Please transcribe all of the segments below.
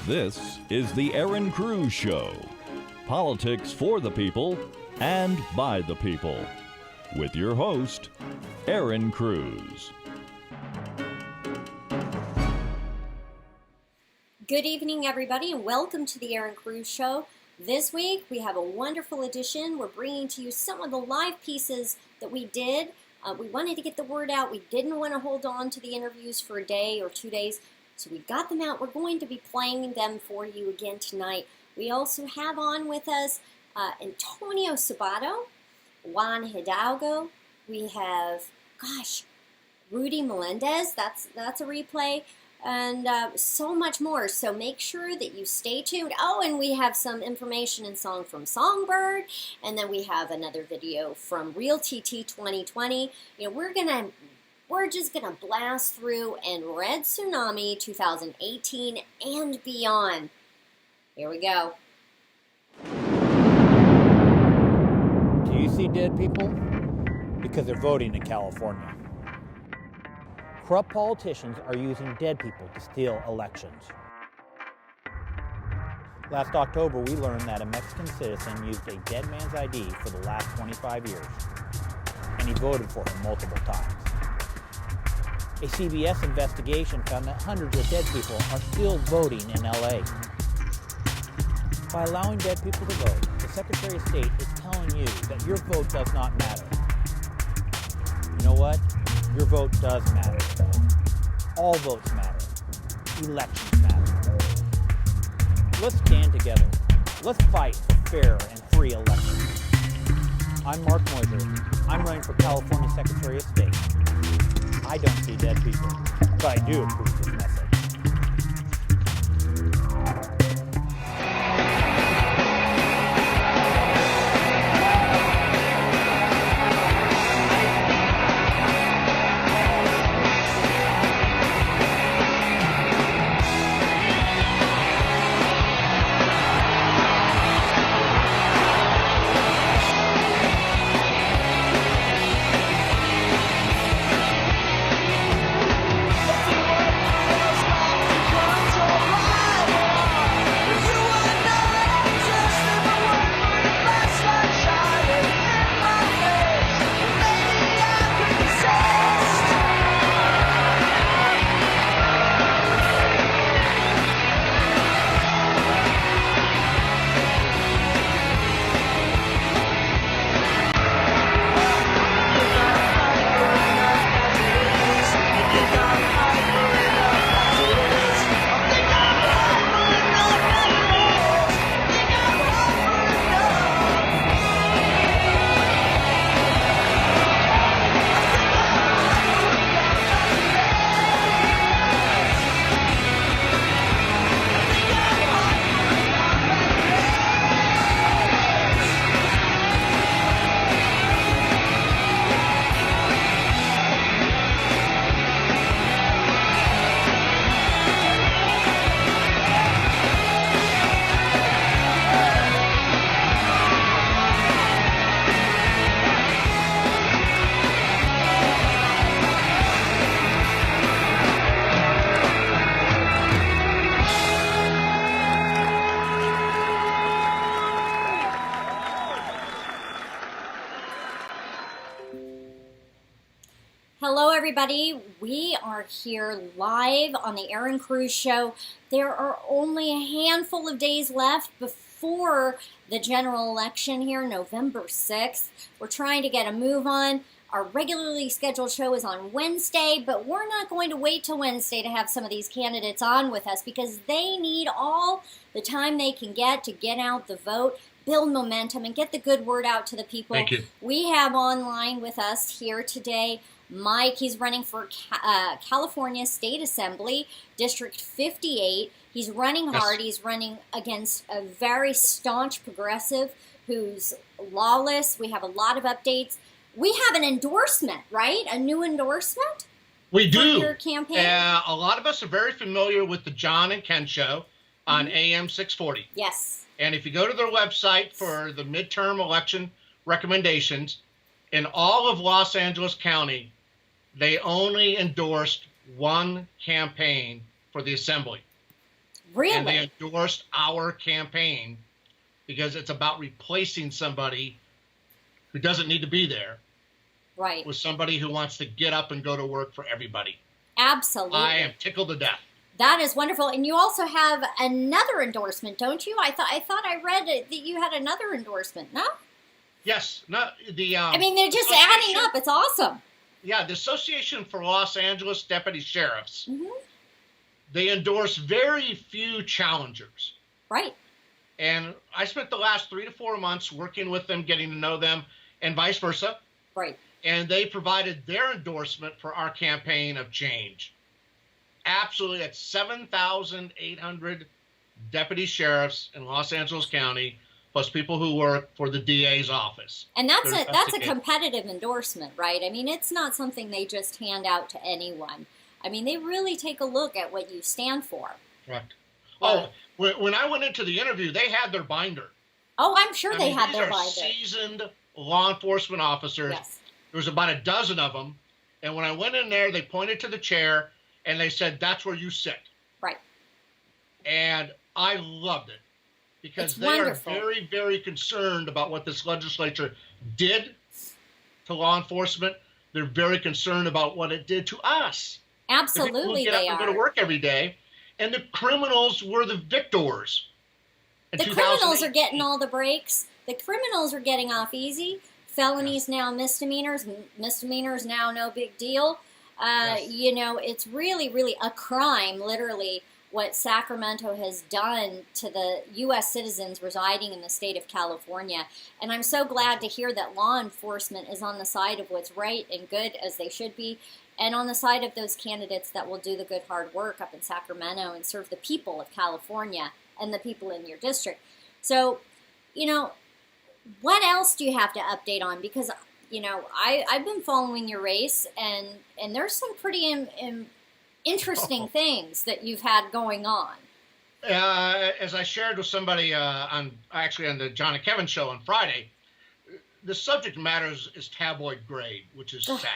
This is the Erin Cruz Show. Politics for the people and by the people. With your host, Erin Cruz. Good evening, everybody, and welcome to the Erin Cruz Show. This week, we have a wonderful edition. We're bringing to you some of the live pieces that we did. We wanted to get the word out. We didn't want to hold on to the interviews for a day or 2 days, so we got them out. We're going to be playing them for you again tonight. We also have on with us Antonio Sabato, Juan Hidalgo. We have, Rudy Melendez. That's a replay. And so much more. So make sure that you stay tuned. Oh, and we have some information and song from Songbird, and then we have another video from Real TT 2020. We're just gonna blast through and read Tsunami 2018 and beyond. Here we go. Do you see dead people? Because they're voting in California. Corrupt politicians are using dead people to steal elections. Last October, we learned that a Mexican citizen used a dead man's ID for the last 25 years, and he voted for him multiple times. A CBS investigation found that hundreds of dead people are still voting in LA. By allowing dead people to vote, the Secretary of State is telling you that your vote does not matter. You know what? Your vote does matter. All votes matter. Elections matter. Let's stand together. Let's fight for fair and free elections. I'm Mark Moiser. I'm running for California Secretary of State. I don't see dead people, but I do approve this message. Hello, everybody. We are here live on the Erin Cruz Show. There are only a handful of days left before the general election here, November 6th. We're trying to get a move on. Our regularly scheduled show is on Wednesday, but we're not going to wait till Wednesday to have some of these candidates on with us because they need all the time they can get to get out the vote, build momentum, and get the good word out to the people. Thank you. We have online with us here today Mike. He's running for California State Assembly, District 58. He's running hard. He's running against a very staunch progressive who's lawless. We have a lot of updates. We have an endorsement, right? A new endorsement? We do. For your campaign? A lot of us are very familiar with the John and Ken show on AM 640. Yes. And if you go to their website for the midterm election recommendations, in all of Los Angeles County, they only endorsed one campaign for the assembly. Really? And they endorsed our campaign because it's about replacing somebody who doesn't need to be there. Right. With somebody who wants to get up and go to work for everybody. Absolutely. I am tickled to death. That is wonderful. And you also have another endorsement, don't you? I thought I read that you had another endorsement. No? Yes. No, I mean, they're just adding up. It's awesome. Yeah, the Association for Los Angeles Deputy Sheriffs, Mm-hmm. they endorse very few challengers. Right. And I spent the last 3 to 4 months working with them, getting to know them, and vice versa. Right. And they provided their endorsement for our campaign of change. Absolutely, that's 7,800 deputy sheriffs in Los Angeles County, plus people who work for the DA's office. And that's a competitive endorsement, right? I mean, it's not something they just hand out to anyone. I mean, they really take a look at what you stand for. Correct. Oh, when I went into the interview, they had their binder. Oh, I'm sure they had their binder. These are seasoned law enforcement officers. Yes. There was about a dozen of them. And when I went in there, they pointed to the chair and they said, "That's where you sit." Right. And I loved it because they wonderful. are very, very concerned about what this legislature did to law enforcement. They're very concerned about what it did to us. Absolutely, the people who get up and go to work every day. And the criminals were the victors. The criminals are getting all the breaks. The criminals are getting off easy. Felonies now misdemeanors. Misdemeanors now no big deal. Yes. You know, it's really, really a crime, literally, what Sacramento has done to the U.S. citizens residing in the state of California. And I'm so glad to hear that law enforcement is on the side of what's right and good, as they should be, and on the side of those candidates that will do the good hard work up in Sacramento and serve the people of California and the people in your district. So, you know, what else do you have to update on? Because, you know, I've been following your race, and there's some pretty interesting things that you've had going on. As I shared with somebody on the John and Kevin show on Friday, the subject matter is tabloid grade, which is sad.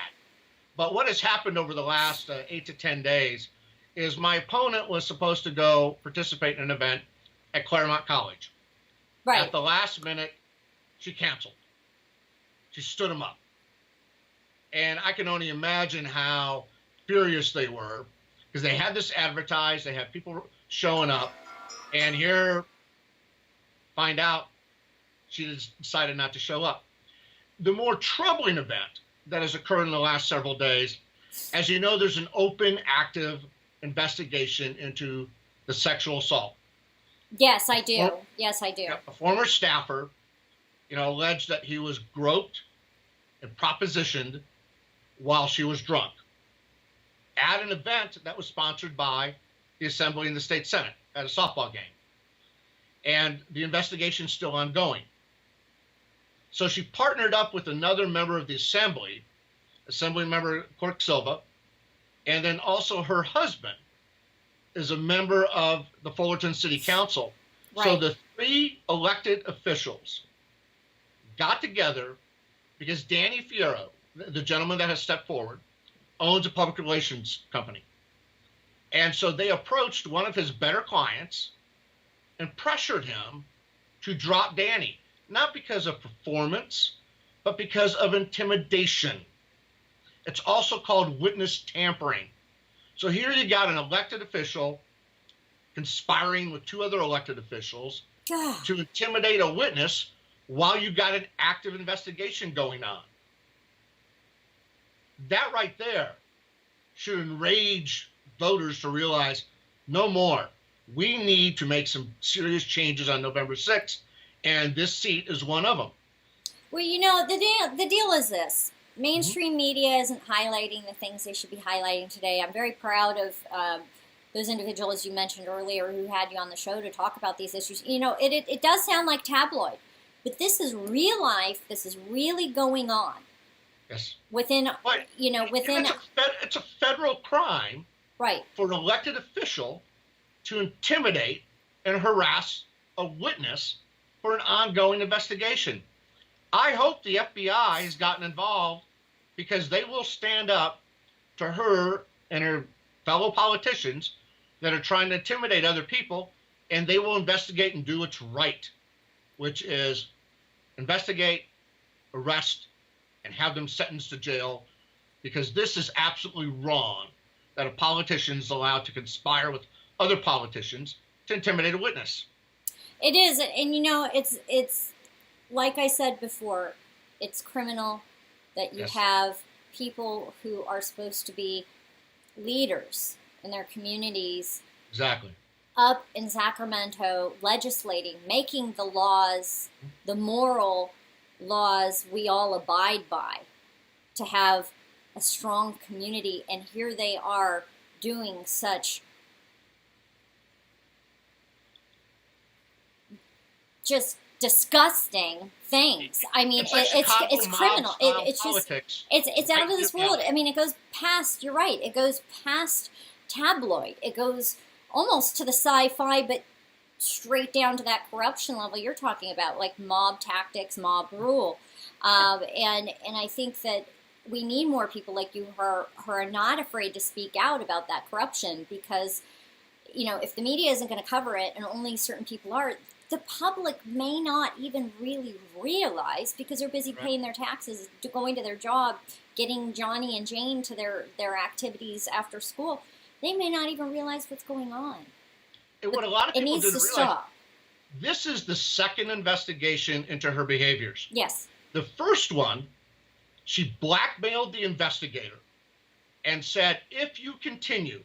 But what has happened over the last 8 to 10 days is my opponent was supposed to go participate in an event at Claremont College. Right. At the last minute, she canceled. She stood him up. And I can only imagine how furious they were, because they had this advertised, they had people showing up, and here, find out she decided not to show up. The more troubling event that has occurred in the last several days, as you know, there's an open, active investigation into the sexual assault. Yes, I do. Yes, I do. A former staffer, alleged that he was groped and propositioned while she was drunk at an event that was sponsored by the Assembly and the State Senate at a softball game. And the investigation is still ongoing. So she partnered up with another member of the Assembly, Assembly member Cork Silva, and then also her husband is a member of the Fullerton City Council. Right. So the three elected officials got together because Danny Fierro, the gentleman that has stepped forward, owns a public relations company. And so they approached one of his better clients and pressured him to drop Danny, not because of performance, but because of intimidation. It's also called witness tampering. So here you got an elected official conspiring with two other elected officials to intimidate a witness while you got an active investigation going on. That right there should enrage voters to realize no more. We need to make some serious changes on November 6th, and this seat is one of them. Well, the deal is this. Mainstream media isn't highlighting the things they should be highlighting today. I'm very proud of those individuals you mentioned earlier who had you on the show to talk about these issues. It does sound like tabloid, but this is real life. This is really going on. Yes. Within. It's a federal crime. Right. For an elected official to intimidate and harass a witness for an ongoing investigation. I hope the FBI has gotten involved because they will stand up to her and her fellow politicians that are trying to intimidate other people, and they will investigate and do what's right, which is investigate, arrest, and have them sentenced to jail, because this is absolutely wrong that a politician is allowed to conspire with other politicians to intimidate a witness. It is, and you know, it's like I said before, it's criminal that you Yes. have people who are supposed to be leaders in their communities Exactly. up in Sacramento legislating, making the laws, the moral laws we all abide by to have a strong community, and here they are doing such just disgusting things. I mean, It's like it's Chicago criminal. mob-style It's just politics. it's out of this Yeah. world. I mean, it goes past. You're right. It goes past tabloid. It goes almost to the sci-fi, but straight down to that corruption level you're talking about, like mob tactics, mob rule. And I think that we need more people like you who are not afraid to speak out about that corruption, because, you know, if the media isn't going to cover it and only certain people are, the public may not even really realize, because they're busy paying their taxes, going to their job, getting Johnny and Jane to their activities after school. They may not even realize what's going on. And what a lot of It people needs didn't to realize, stop. this is the second investigation into her behaviors. Yes. The first one, she blackmailed the investigator and said, if you continue,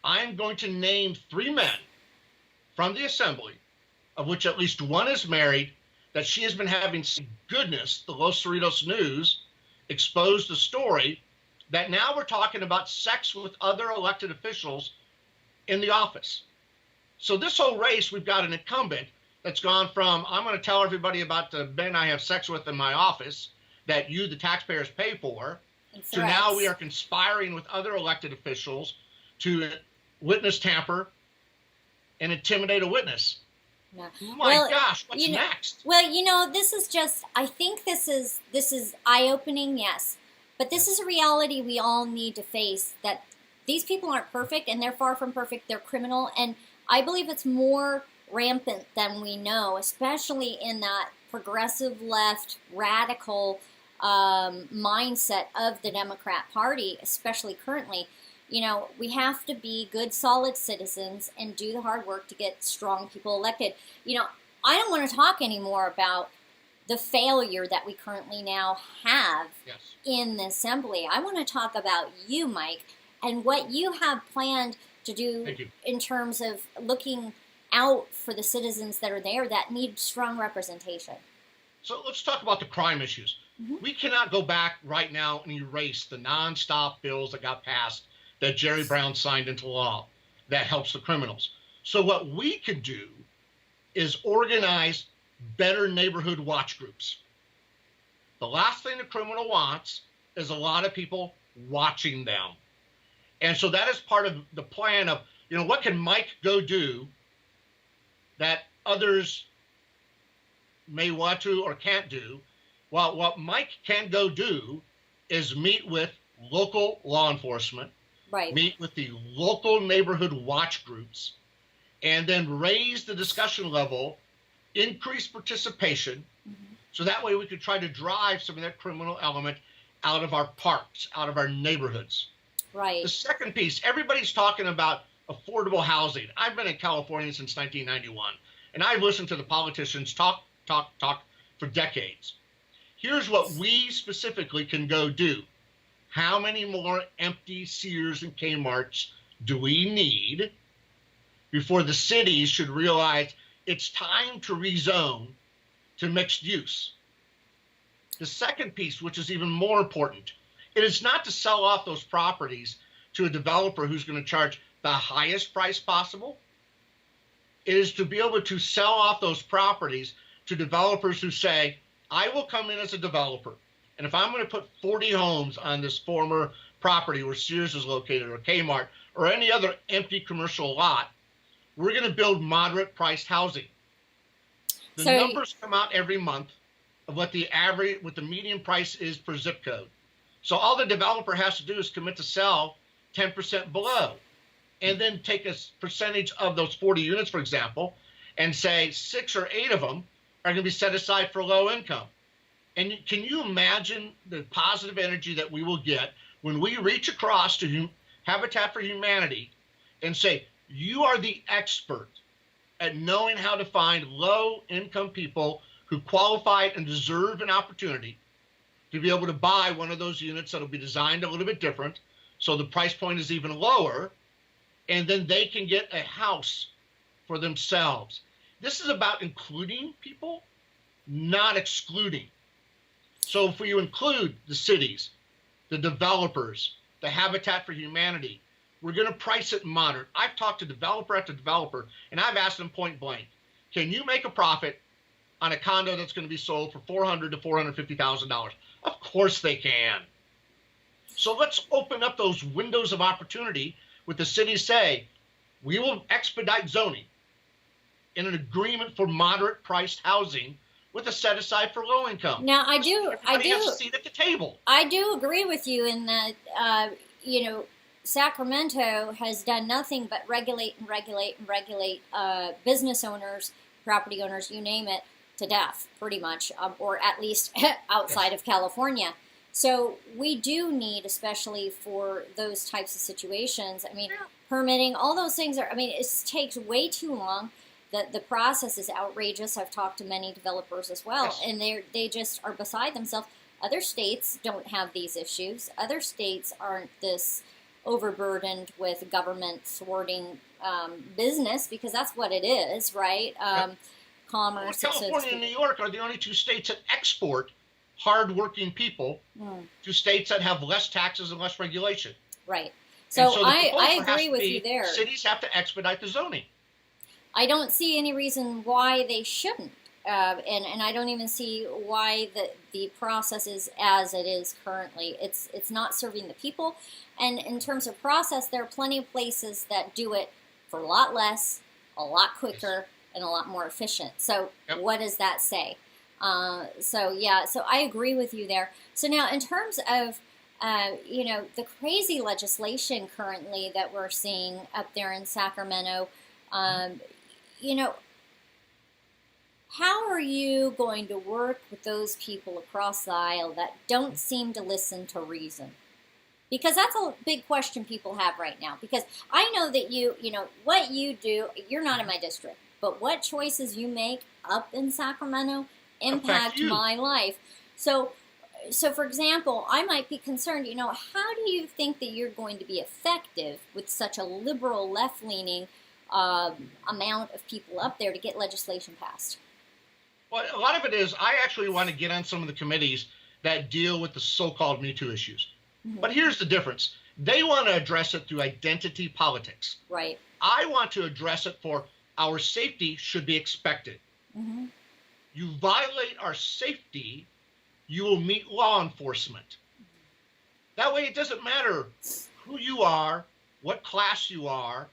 I'm going to name 3 men from the assembly, of which at least one is married, that she has been having, goodness, the Los Cerritos News exposed the story that now we're talking about sex with other elected officials in the office. So this whole race, we've got an incumbent that's gone from, I'm going to tell everybody about the men I have sex with in my office that you, the taxpayers, pay for, to now we are conspiring with other elected officials to witness tamper and intimidate a witness. No. My gosh, what's next? Well, you know, this is just, I think this is eye-opening, yes. But this is a reality we all need to face, that these people aren't perfect, and they're far from perfect. They're criminal, and I believe it's more rampant than we know, especially in that progressive left, radical mindset of the Democrat Party, especially currently. You know, we have to be good, solid citizens and do the hard work to get strong people elected. You know, I don't want to talk anymore about the failure that we currently now have in the assembly. I want to talk about you, Mike, and what you have planned to do in terms of looking out for the citizens that are there that need strong representation. So let's talk about the crime issues. Mm-hmm. We cannot go back right now and erase the nonstop bills that got passed that Jerry Brown signed into law that helps the criminals. So what we could do is organize better neighborhood watch groups. The last thing the criminal wants is a lot of people watching them. And so that is part of the plan of, you know, what can Mike go do that others may want to or can't do? Well, what Mike can go do is meet with local law enforcement, meet with the local neighborhood watch groups, and then raise the discussion level, increase participation, so that way we could try to drive some of that criminal element out of our parks, out of our neighborhoods. Right. The second piece, everybody's talking about affordable housing. I've been in California since 1991, and I've listened to the politicians talk for decades. Here's what we specifically can go do. How many more empty Sears and Kmarts do we need before the cities should realize it's time to rezone to mixed use? The second piece, which is even more important, it is not to sell off those properties to a developer who's going to charge the highest price possible. It is to be able to sell off those properties to developers who say, I will come in as a developer, and if I'm going to put 40 homes on this former property where Sears is located, or Kmart, or any other empty commercial lot, we're going to build moderate priced housing. The numbers come out every month of what the median price is per zip code. So all the developer has to do is commit to sell 10% below. and then take a percentage of those 40 units, for example, and say 6 or 8 of them are going to be set aside for low income. And can you imagine the positive energy that we will get when we reach across to Habitat for Humanity and say, you are the expert at knowing how to find low income people who qualify and deserve an opportunity to be able to buy one of those units that'll be designed a little bit different, so the price point is even lower, and then they can get a house for themselves. This is about including people, not excluding. So if we include the cities, the developers, the Habitat for Humanity, we're going to price it moderate. I've talked to developer after developer, and I've asked them point blank, can you make a profit on a condo that's going to be sold for $400,000 to $450,000? Of course they can. So let's open up those windows of opportunity with the city say, we will expedite zoning in an agreement for moderate priced housing with a set aside for low income. Now, Everybody has a seat at the table. I do agree with you in that, Sacramento has done nothing but regulate business owners, property owners, you name it, to death, pretty much, or at least outside of California. So we do need, especially for those types of situations, permitting, all those things it takes way too long. The process is outrageous. I've talked to many developers as well, Yes. and they just are beside themselves. Other states don't have these issues. Other states aren't this overburdened with government thwarting business, because that's what it is, right? Commerce. California and New York are the only 2 states that export hardworking people to states that have less taxes and less regulation. Right. And So the I proposal has agree to with be, you there. Cities have to expedite the zoning. I don't see any reason why they shouldn't. And I don't even see why the process is as it is currently. It's not serving the people. And in terms of process, there are plenty of places that do it for a lot less, a lot quicker, and a lot more efficient. So What does that say? So I agree with you there. So now in terms of, the crazy legislation currently that we're seeing up there in Sacramento, how are you going to work with those people across the aisle that don't seem to listen to reason? Because that's a big question people have right now. Because I know that what you do, you're not in my district, but what choices you make up in Sacramento impact my life. So for example, I might be concerned, how do you think that you're going to be effective with such a liberal, left-leaning amount of people up there to get legislation passed? Well, a lot of it is I actually want to get on some of the committees that deal with the so-called Me Too issues. Mm-hmm. But here's the difference. They want to address it through identity politics. Right. I want to address it for our safety should be expected. Mm-hmm. You violate our safety, you will meet law enforcement. Mm-hmm. That way it doesn't matter who you are, what class you are,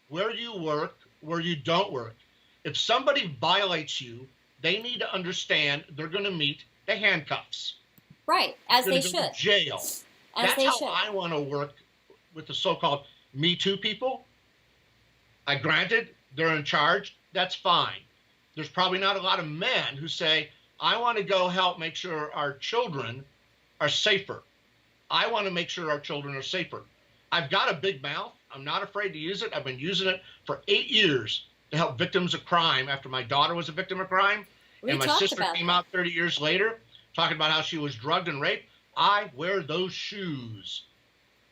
where you work, where you don't work. If somebody violates you, they need to understand they're going to meet the handcuffs. Right, as they should. Go to jail. That's how I want to work with the so-called Me Too people. Granted, they're in charge. That's fine. There's probably not a lot of men who say, I want to go help make sure our children are safer. I want to make sure our children are safer. I've got a big mouth. I'm not afraid to use it. I've been using it for 8 years to help victims of crime after my daughter was a victim of crime. And my sister came out 30 years later talking about how she was drugged and raped. I wear those shoes.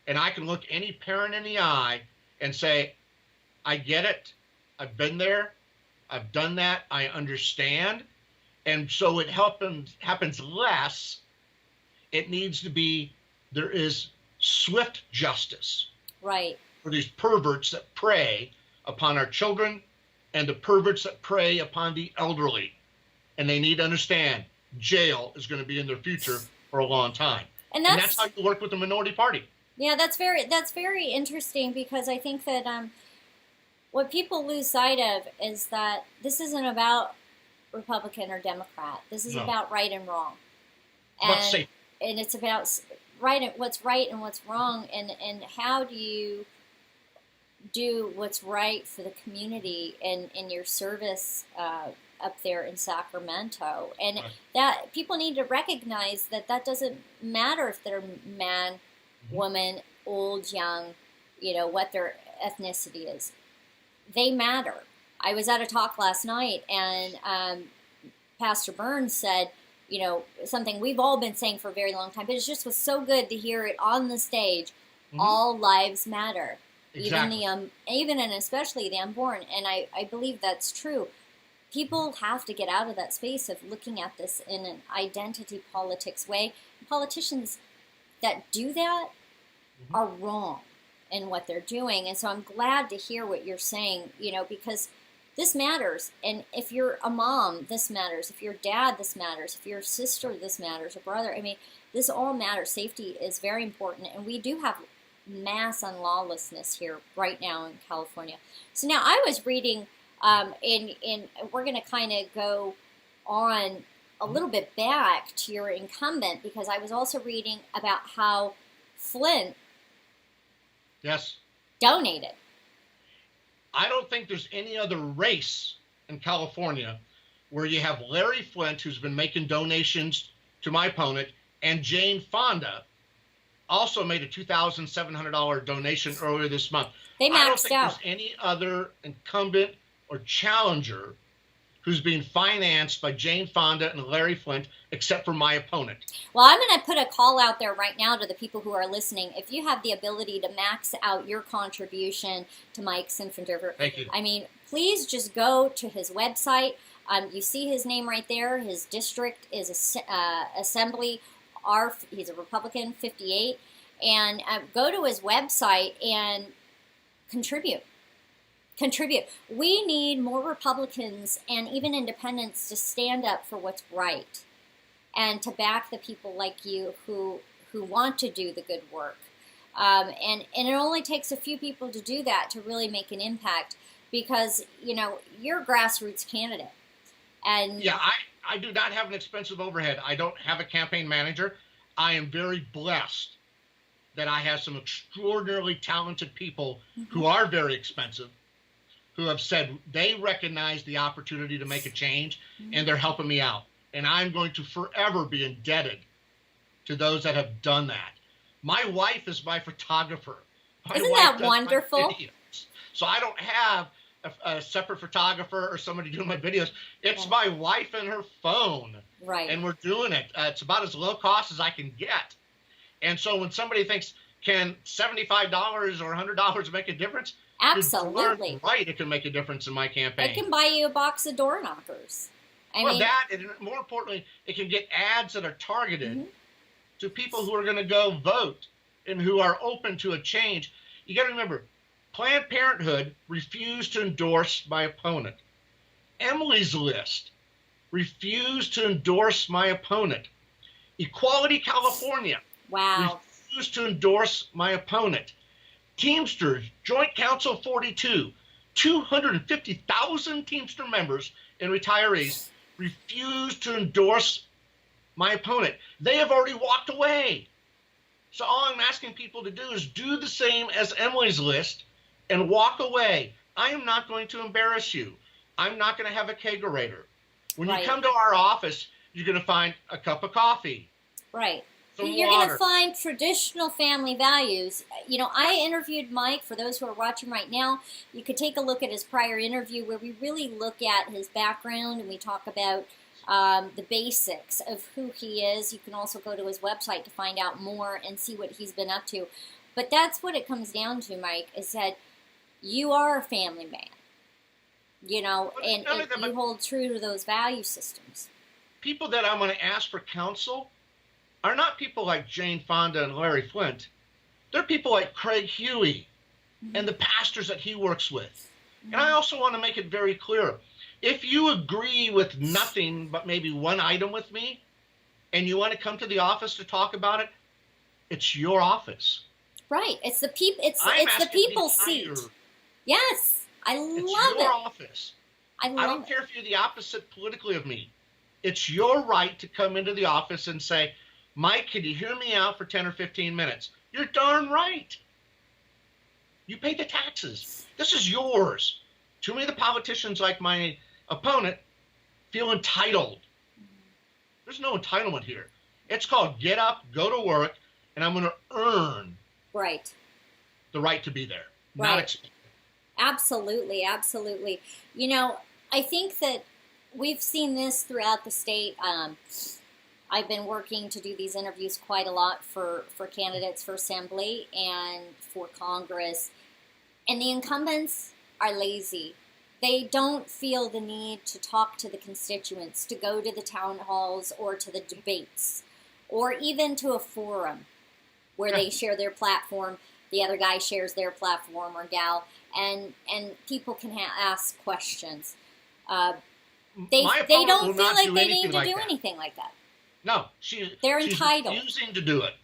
And I can look any parent in the eye and say, I get it. I've been there. I've done that. I understand. And so it happens less. It needs to be, there is swift justice. Right. For these perverts that prey upon our children and the perverts that prey upon the elderly. And they need to understand jail is going to be in their future for a long time. And that's how you work with the minority party. Yeah, that's very interesting, because I think that what people lose sight of is that this isn't about Republican or Democrat. This is about right and wrong. And it's about what's right and what's wrong, and how do you do what's right for the community in your service up there in Sacramento. And Right. that people need to recognize that doesn't matter if they're man, woman, old, young, what their ethnicity is. They matter. I was at a talk last night, and Pastor Burns said, something we've all been saying for a very long time, but it just was so good to hear it on the stage. All lives matter, Exactly. even and especially the unborn. And I believe that's true. People have to get out of that space of looking at this in an identity politics way. Politicians that do that are wrong in what they're doing. And so I'm glad to hear what you're saying, because this matters. And if you're a mom, this matters. If you're a dad, this matters. If you're a sister, this matters. A brother. I mean, this all matters. Safety is very important. And we do have mass unlawlessness here right now in California. So now I was reading, we're going to kind of go on a little bit back to your incumbent, because I was also reading about how Flint Yes. donated. I don't think there's any other race in California where you have Larry Flint, who's been making donations to my opponent, and Jane Fonda also made a $2,700 donation earlier this month. They I don't maxed think out. there's any other incumbent or challenger who's being financed by Jane Fonda and Larry Flint, except for my opponent. Well, I'm going to put a call out there right now to the people who are listening. If you have the ability to max out your contribution to Mike's Infant River, Thank you. I mean, please just go to his website. You see his name right there. His district is Assembly R. He's a Republican, 58. And go to his website and contribute. We need more Republicans and even independents to stand up for what's right and to back the people like you who want to do the good work. And it only takes a few people to do that to really make an impact, because, you're a grassroots candidate. And Yeah, I do not have an expensive overhead. I don't have a campaign manager. I am very blessed that I have some extraordinarily talented people who are very expensive, who have said they recognize the opportunity to make a change, and they're helping me out. And I'm going to forever be indebted to those that have done that. My wife is my photographer. Isn't that wonderful? So I don't have a separate photographer or somebody doing my videos. It's my wife and her phone. Right. And we're doing it. It's about as low cost as I can get. And so when somebody thinks, can $75 or $100 make a difference? Absolutely. You're right, it can make a difference in my campaign. It can buy you a box of door knockers. I mean, that, and more importantly, it can get ads that are targeted to people who are going to go vote and who are open to a change. You got to remember, Planned Parenthood refused to endorse my opponent. Emily's List refused to endorse my opponent. Equality California refused to endorse my opponent. Teamsters, Joint Council 42, 250,000 Teamster members and retirees refused to endorse my opponent. They have already walked away. So all I'm asking people to do is do the same as Emily's List and walk away. I am not going to embarrass you. I'm not going to have a kegerator. When you come to our office, you're going to find a cup of coffee. Right. Some You're water. going to find traditional family values. I interviewed Mike. For those who are watching right now, you could take a look at his prior interview where we really look at his background and we talk about the basics of who he is. You can also go to his website to find out more and see what he's been up to. But that's what it comes down to, Mike, is that you are a family man. And you hold true to those value systems. People that I'm going to ask for counsel are not people like Jane Fonda and Larry Flint. They're people like Craig Huey and the pastors that he works with. And I also want to make it very clear. If you agree with nothing but maybe one item with me and you want to come to the office to talk about it, it's your office. Right. It's the the people's seat. Yes. I love it. It's your office. I don't care if you're the opposite politically of me. It's your right to come into the office and say, Mike, can you hear me out for 10 or 15 minutes? You're darn right. You pay the taxes. This is yours. Too many of the politicians, like my opponent, feel entitled. There's no entitlement here. It's called get up, go to work, and I'm going to earn Right. the right to be there. Right. Not expect. Absolutely, absolutely. You know, I think that we've seen this throughout the state. I've been working to do these interviews quite a lot for candidates for assembly and for Congress. And the incumbents are lazy. They don't feel the need to talk to the constituents, to go to the town halls or to the debates, or even to a forum where they share their platform, the other guy shares their platform or gal, and people can ask questions. They don't feel like they need to do anything like that. No, they're she's entitled. refusing to do it.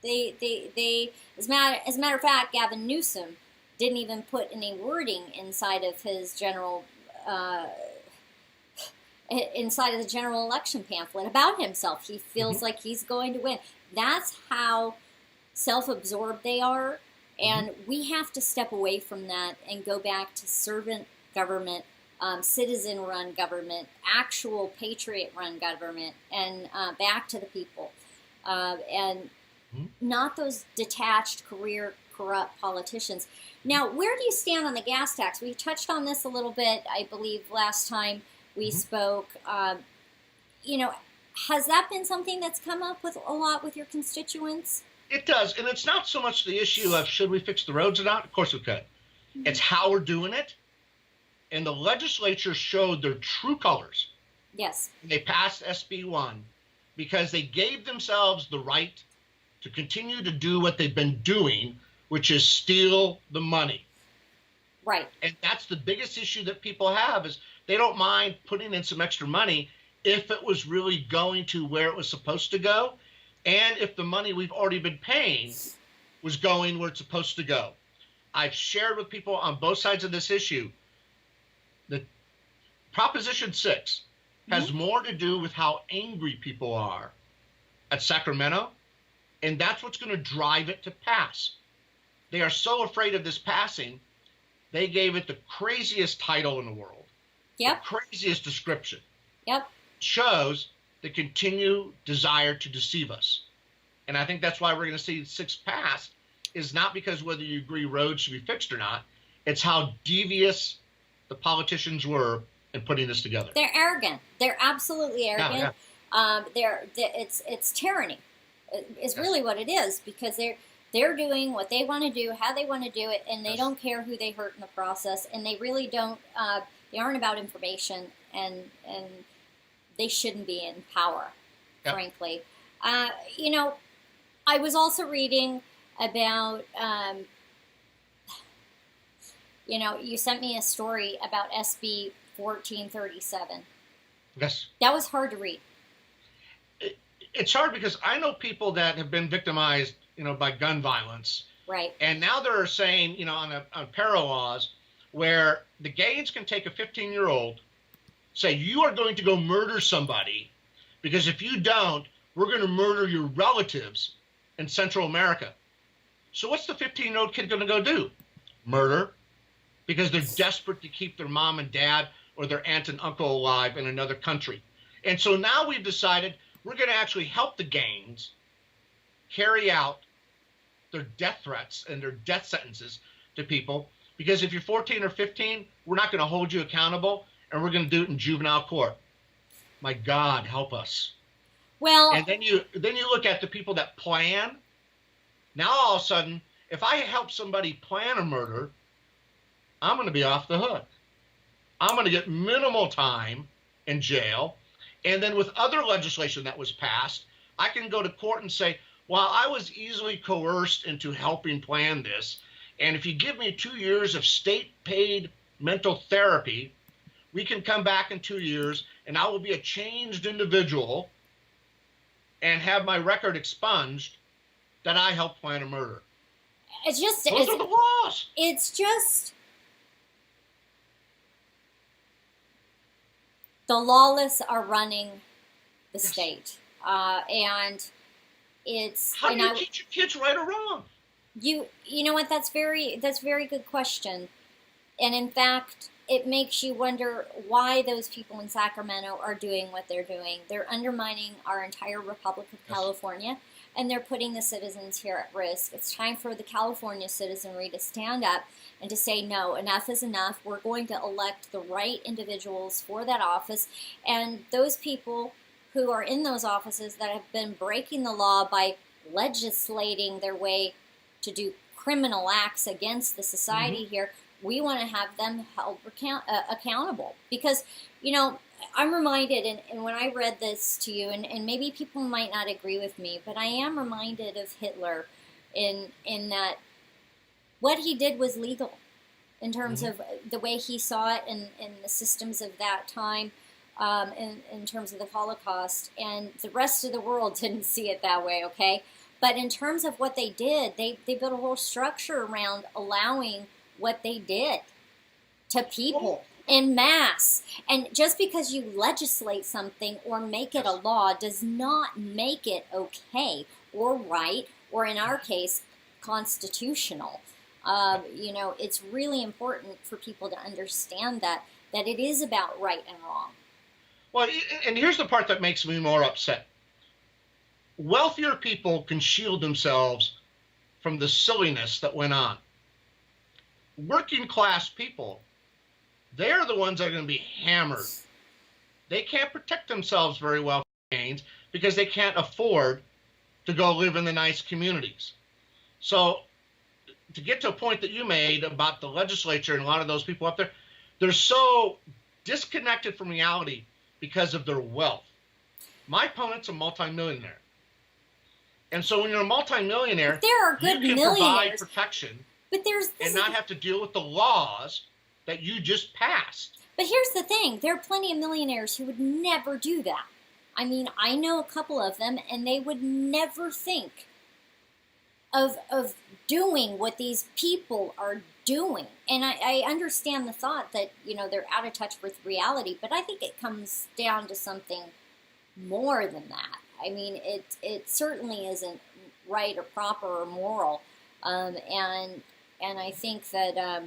They as a matter of fact, Gavin Newsom didn't even put any wording inside of his inside of the general election pamphlet about himself. He feels like he's going to win. That's how self-absorbed they are, and we have to step away from that and go back to servant government, citizen-run government, actual patriot-run government, and back to the people, and not those detached, career, corrupt politicians. Now, where do you stand on the gas tax? We touched on this a little bit, I believe, last time we spoke. Has that been something that's come up with a lot with your constituents? It does, and it's not so much the issue of should we fix the roads or not. Of course we could. It's how we're doing it. And the legislature showed their true colors. Yes. They passed SB 1 because they gave themselves the right to continue to do what they've been doing, which is steal the money. Right. And that's the biggest issue that people have, is they don't mind putting in some extra money if it was really going to where it was supposed to go, and if the money we've already been paying was going where it's supposed to go. I've shared with people on both sides of this issue that Proposition 6 has more to do with how angry people are at Sacramento, and that's what's going to drive it to pass. They are so afraid of this passing, they gave it the craziest title in the world. Yep. The craziest description. Yep. Shows the continued desire to deceive us. And I think that's why we're going to see 6 pass, is not because whether you agree roads should be fixed or not. It's how devious the politicians were in putting this together. They're arrogant. They're absolutely arrogant. Yeah. It's tyranny. Is really what it is, because they're doing what they want to do, how they want to do it, and they don't care who they hurt in the process, and they really don't. They aren't about information, and they shouldn't be in power, frankly. I was also reading about. You sent me a story about SB 1437. Yes. That was hard to read. It's hard because I know people that have been victimized, by gun violence. Right. And now they're saying, on para laws, where the Gaines can take a 15-year-old, say, you are going to go murder somebody, because if you don't, we're going to murder your relatives in Central America. So what's the 15-year-old kid going to go do? Murder. Because they're desperate to keep their mom and dad or their aunt and uncle alive in another country. And so now we've decided we're going to actually help the Gaines carry out their death threats and their death sentences to people. Because if you're 14 or 15, we're not going to hold you accountable, and we're going to do it in juvenile court. My God, help us. Well, and then you look at the people that plan. Now all of a sudden, if I help somebody plan a murder, I'm going to be off the hook. I'm going to get minimal time in jail. And then with other legislation that was passed, I can go to court and say, well, I was easily coerced into helping plan this. And if you give me 2 years of state-paid mental therapy, we can come back in 2 years and I will be a changed individual and have my record expunged that I helped plan a murder. Those are the laws. It's just the lawless are running the state, and it's. How do you teach your kids right or wrong? You know what? That's very good question. And in fact, it makes you wonder why those people in Sacramento are doing what they're doing. They're undermining our entire Republic of California, and they're putting the citizens here at risk. It's time for the California citizenry to stand up and to say, no, enough is enough. We're going to elect the right individuals for that office. And those people who are in those offices that have been breaking the law by legislating their way to do criminal acts against the society here, we want to have them held accountable. Because, you know, I'm reminded, and when I read this to you, and maybe people might not agree with me, but I am reminded of Hitler in that what he did was legal in terms of the way he saw it in the systems of that time, in terms of the Holocaust. And the rest of the world didn't see it that way, okay? But in terms of what they did, they built a whole structure around allowing what they did to people en masse. And just because you legislate something or make it a law does not make it okay or right, or in our case, constitutional. You know, it's really important for people to understand that it is about right and wrong. Well, and here's the part that makes me more upset. Wealthier people can shield themselves from the silliness that went on. Working class people, they're the ones that are going to be hammered. They can't protect themselves very well from gains because they can't afford to go live in the nice communities. So to get to a point that you made about the legislature and a lot of those people up there, they're so disconnected from reality because of their wealth. My opponent's a multimillionaire. And so when you're a multimillionaire, but there are good you can millionaires. provide protection But and not have to deal with the laws that you just passed. But here's the thing. There are plenty of millionaires who would never do that. I mean, I know a couple of them, and they would never think of doing what these people are doing. And I understand the thought that, you know, they're out of touch with reality, but I think it comes down to something more than that. I mean, it certainly isn't right or proper or moral. And I think that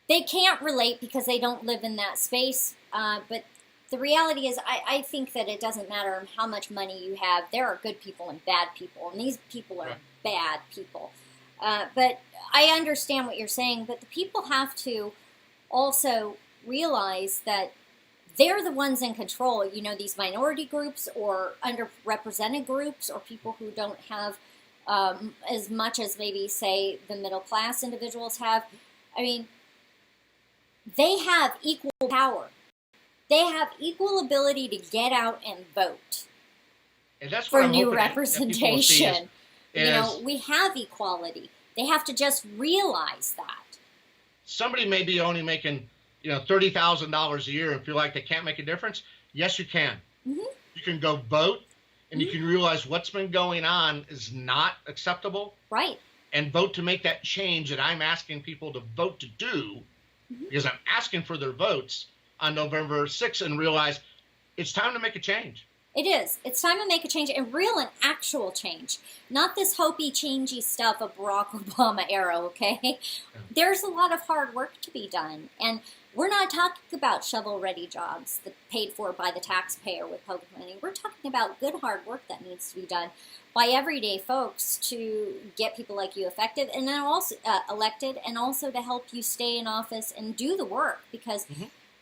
they can't relate because they don't live in that space. But the reality is, I think that it doesn't matter how much money you have. There are good people and bad people, and these people are bad people. But I understand what you're saying, but the people have to also realize that they're the ones in control. You know, these minority groups or underrepresented groups or people who don't have as much as maybe, say, the middle class individuals have. I mean, they have equal power. They have equal ability to get out and vote And that's for what I'm new hoping that people will see representation. You know, we have equality. They have to just realize that. somebody may be only making, you know, $30,000 a year and feel like they can't make a difference. Yes, you can. You can go vote, and you can realize what's been going on is not acceptable. Right. And vote to make that change that I'm asking people to vote to do, because I'm asking for their votes on November 6th, and realize it's time to make a change. It is. It's time to make a change, and real and actual change. Not this hopey, changey stuff of Barack Obama era, okay? There's a lot of hard work to be done. And we're not talking about shovel-ready jobs that paid for by the taxpayer with public money. We're talking about good hard work that needs to be done by everyday folks to get people like you effective and then also elected, and also to help you stay in office and do the work, because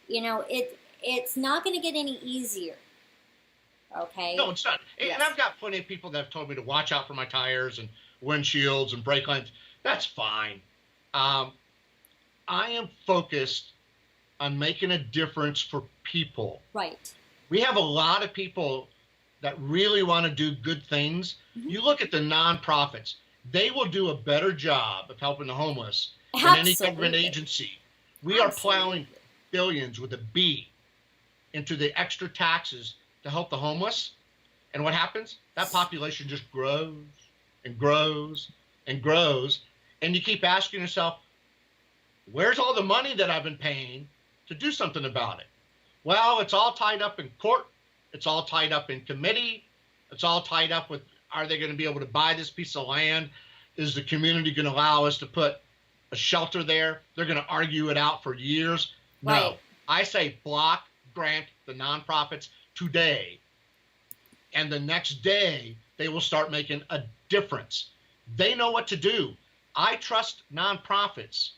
you know it's not going to get any easier. Okay. No, it's not. And I've got plenty of people that have told me to watch out for my tires and windshields and brake lines. That's fine. I am focused on making a difference for people. Right. We have a lot of people that really want to do good things. You look at the nonprofits, they will do a better job of helping the homeless than any government agency. We are plowing billions with a B into the extra taxes to help the homeless. And what happens? That population just grows and grows and grows. And you keep asking yourself, where's all the money that I've been paying to do something about it? Well, it's all tied up in court. It's all tied up in committee. It's all tied up with Are they going to be able to buy this piece of land? Is the community going to allow us to put a shelter there? They're going to argue it out for years. No, Right. I say block grant the nonprofits today. And the next day, they will start making a difference. They know what to do. I trust nonprofits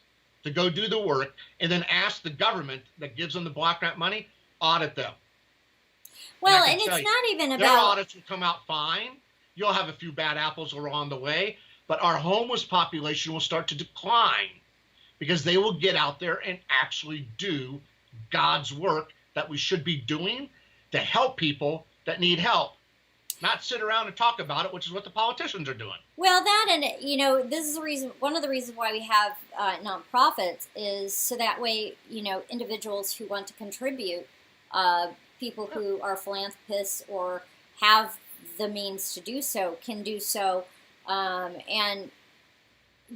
to go do the work and then ask the government that gives them the block grant money, audit them. Well, and it's not even their about... audits will come out fine. You'll have a few bad apples along the way, but our homeless population will start to decline because they will get out there and actually do God's work that we should be doing to help people that need help. Not sit around and talk about it, which is what the politicians are doing. Well, that, and this is the reason. One of the reasons why we have nonprofits is so that way, individuals who want to contribute, people who are philanthropists or have the means to do so, can do so, and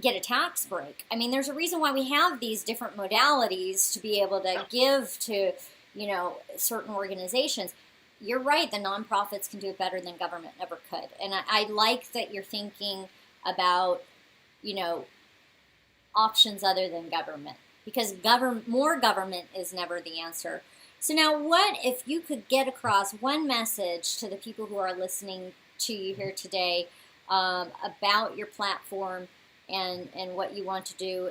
get a tax break. I mean, there's a reason why we have these different modalities to be able to give to, certain organizations. You're right, the nonprofits can do it better than government ever could. And I like that you're thinking about, options other than government. Because more government is never the answer. So now what if you could get across one message to the people who are listening to you here today about your platform and what you want to do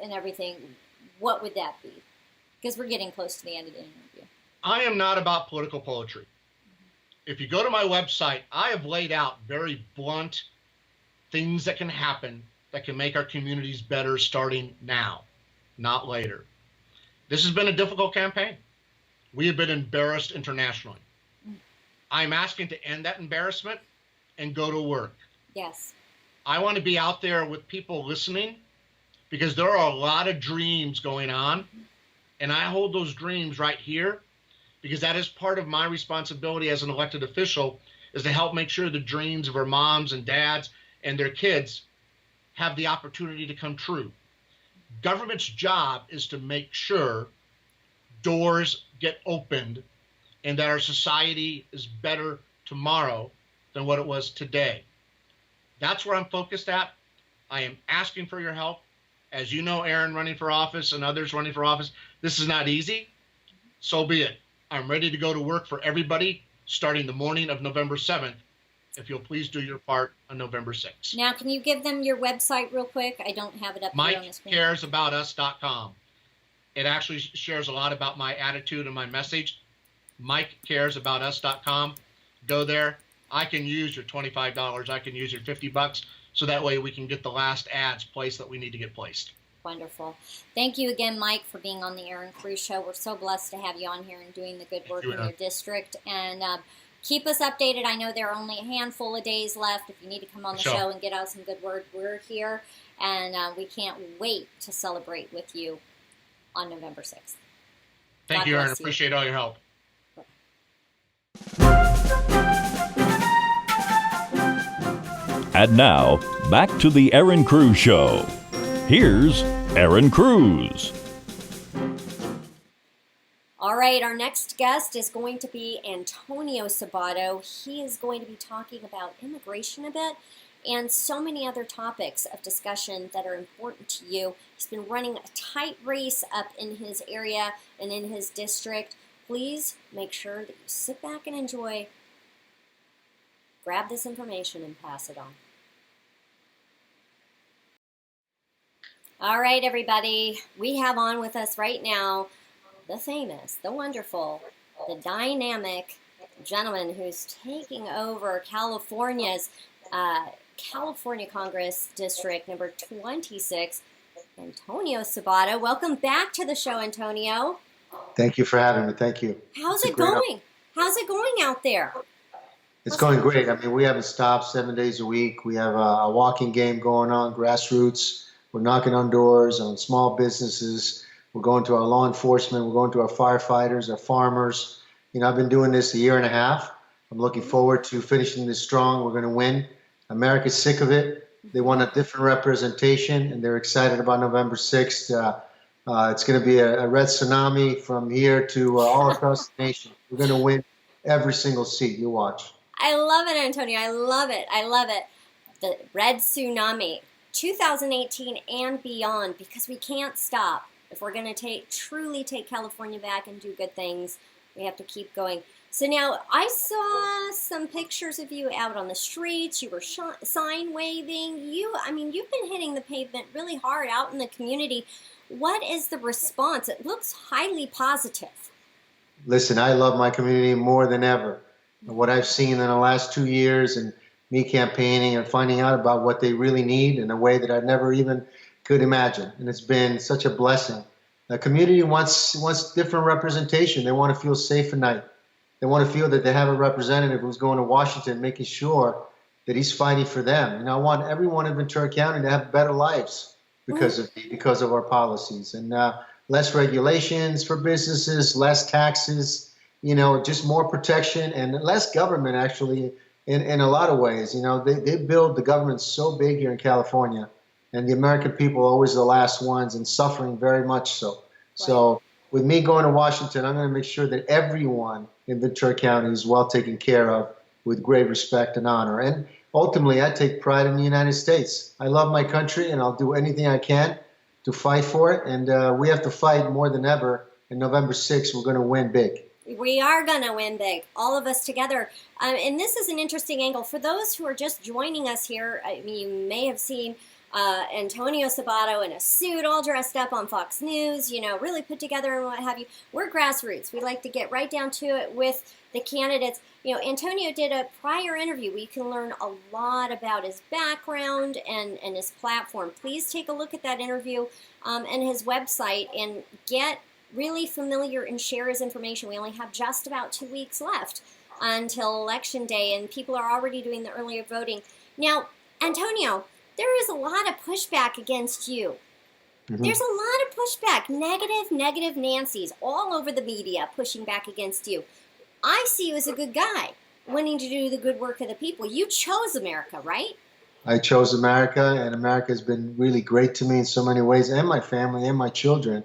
and everything, what would that be? Because we're getting close to the end of the interview. I am not about political poetry. If you go to my website, I have laid out very blunt things that can happen that can make our communities better starting now, not later. This has been a difficult campaign. We have been embarrassed internationally. I'm asking to end that embarrassment and go to work. Yes. I want to be out there with people listening because there are a lot of dreams going on, and I hold those dreams right here because that is part of my responsibility as an elected official, is to help make sure the dreams of our moms and dads and their kids have the opportunity to come true. Government's job is to make sure doors get opened and that our society is better tomorrow than what it was today. That's where I'm focused at. I am asking for your help. As you know, Erin running for office and others running for office, this is not easy. So be it. I'm ready to go to work for everybody starting the morning of November 7th. If you'll please do your part on November 6th. Now, can you give them your website real quick? I don't have it up here on the screen. MikeCaresAboutUs.com. It actually shares a lot about my attitude and my message. MikeCaresAboutUs.com. Go there. I can use your $25. I can use your $50. So that way we can get the last ads placed that we need to get placed. Wonderful. Thank you again, Mike, for being on the Erin Cruz Show. We're so blessed to have you on here and doing the good work in your district. And keep us updated. I know there are only a handful of days left. If you need to come on the show and get out some good word, we're here. And we can't wait to celebrate with you on November 6th. Thank you, Erin. Appreciate all your help. And now, back to the Erin Cruz Show. Here's Erin Cruz. All right, our next guest is going to be Antonio Sabato. He is going to be talking about immigration a bit and so many other topics of discussion that are important to you. He's been running a tight race up in his area and in his district. Please make sure that you sit back and enjoy. Grab this information and pass it on. All right, everybody, we have on with us right now the famous, the wonderful, the dynamic gentleman who's taking over California's California Congress District number 26, Antonio Sabato. Welcome back to the show, Antonio. Thank you for having me. Thank you. How's it going? How's it going out there? It's going great. I mean, we haven't stopped 7 days a week. We have a walking game going on, grassroots. We're knocking on doors on small businesses. We're going to our law enforcement. We're going to our firefighters, our farmers. I've been doing this a year and a half. I'm looking forward to finishing this strong. We're going to win. America's sick of it. They want a different representation, and they're excited about November 6th. It's going to be a red tsunami from here to all across the nation. We're going to win every single seat. You watch. I love it, Antonio. I love it. I love it. The Red Tsunami, 2018 and beyond, because we can't stop. If we're going to truly take California back and do good things, we have to keep going. So now I saw some pictures of you out on the streets. You were sign waving. You've been hitting the pavement really hard out in the community. What is the response? It looks highly positive. Listen, I love my community more than ever. What I've seen in the last 2 years and me campaigning and finding out about what they really need in a way that I never even could imagine. And it's been such a blessing. The community wants different representation. They want to feel safe at night. They want to feel that they have a representative who's going to Washington, making sure that he's fighting for them. And I want everyone in Ventura County to have better lives because of our policies, and less regulations for businesses, less taxes, just more protection and less government. Actually, in a lot of ways, they build the government so big here in California, and the American people are always the last ones and suffering very much so. Right. So with me going to Washington, I'm going to make sure that everyone in Ventura County is well taken care of with great respect and honor. And ultimately, I take pride in the United States. I love my country, and I'll do anything I can to fight for it. And we have to fight more than ever. And November 6th, we're going to win big. We are going to win big, all of us together. And this is an interesting angle. For those who are just joining us here, you may have seen Antonio Sabato in a suit, all dressed up on Fox News, really put together and what have you. We're grassroots. We like to get right down to it with the candidates. Antonio did a prior interview where you can learn a lot about his background and his platform. Please take a look at that interview and his website and get really familiar and share his information. We only have just about 2 weeks left until Election Day, and people are already doing the earlier voting. Now, Antonio, there is a lot of pushback against you. Mm-hmm. There's a lot of pushback, negative Nancy's all over the media pushing back against you. I see you as a good guy, wanting to do the good work of the people. You chose America, right? I chose America, and America has been really great to me in so many ways, and my family and my children.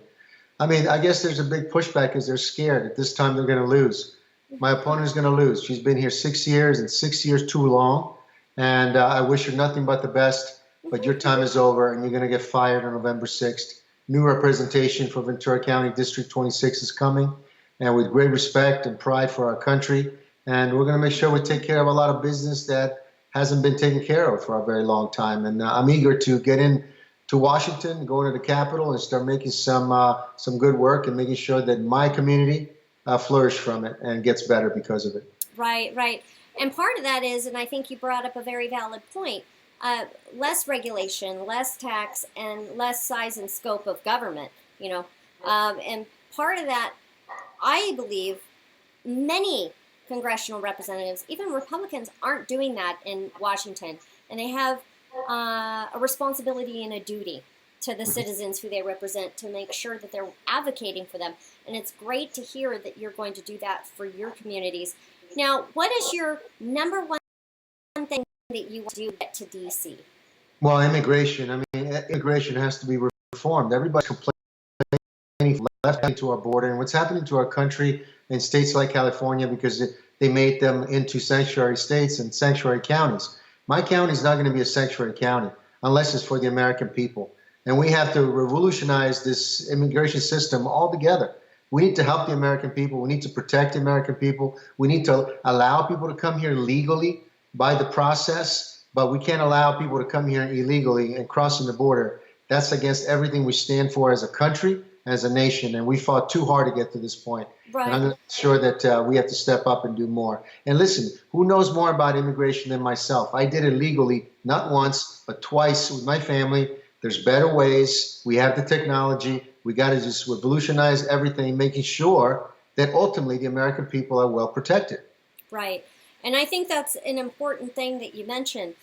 I guess there's a big pushback because they're scared that this time they're going to lose. My opponent is going to lose. She's been here 6 years, and 6 years too long. And I wish her nothing but the best. But your time is over, and you're going to get fired on November 6th. New representation for Ventura County District 26 is coming, and with great respect and pride for our country. And we're going to make sure we take care of a lot of business that hasn't been taken care of for a very long time. And I'm eager to get in to Washington, go into the Capitol, and start making some good work and making sure that my community flourish from it and gets better because of it. Right. And part of that is, and I think you brought up a very valid point, less regulation, less tax, and less size and scope of government, and part of that, I believe, many congressional representatives, even Republicans, aren't doing that in Washington, and they have a responsibility and a duty to the citizens who they represent to make sure that they're advocating for them, and it's great to hear that you're going to do that for your communities. Now, what is your number one thing that you want to do to get to D.C.? Well, immigration. Immigration has to be reformed. Everybody's complaining left into our border, and what's happening to our country in states like California because they made them into sanctuary states and sanctuary counties. My county is not going to be a sanctuary county unless it's for the American people. And we have to revolutionize this immigration system altogether. We need to help the American people. We need to protect the American people. We need to allow people to come here legally by the process, but we can't allow people to come here illegally and crossing the border. That's against everything we stand for as a country, as a nation, and we fought too hard to get to this point. Right. And I'm going to make sure that we have to step up and do more. And listen, who knows more about immigration than myself? I did it legally, not once, but twice with my family. There's better ways. We have the technology. We got to just revolutionize everything, making sure that ultimately the American people are well protected. Right. And I think that's an important thing that you mentioned.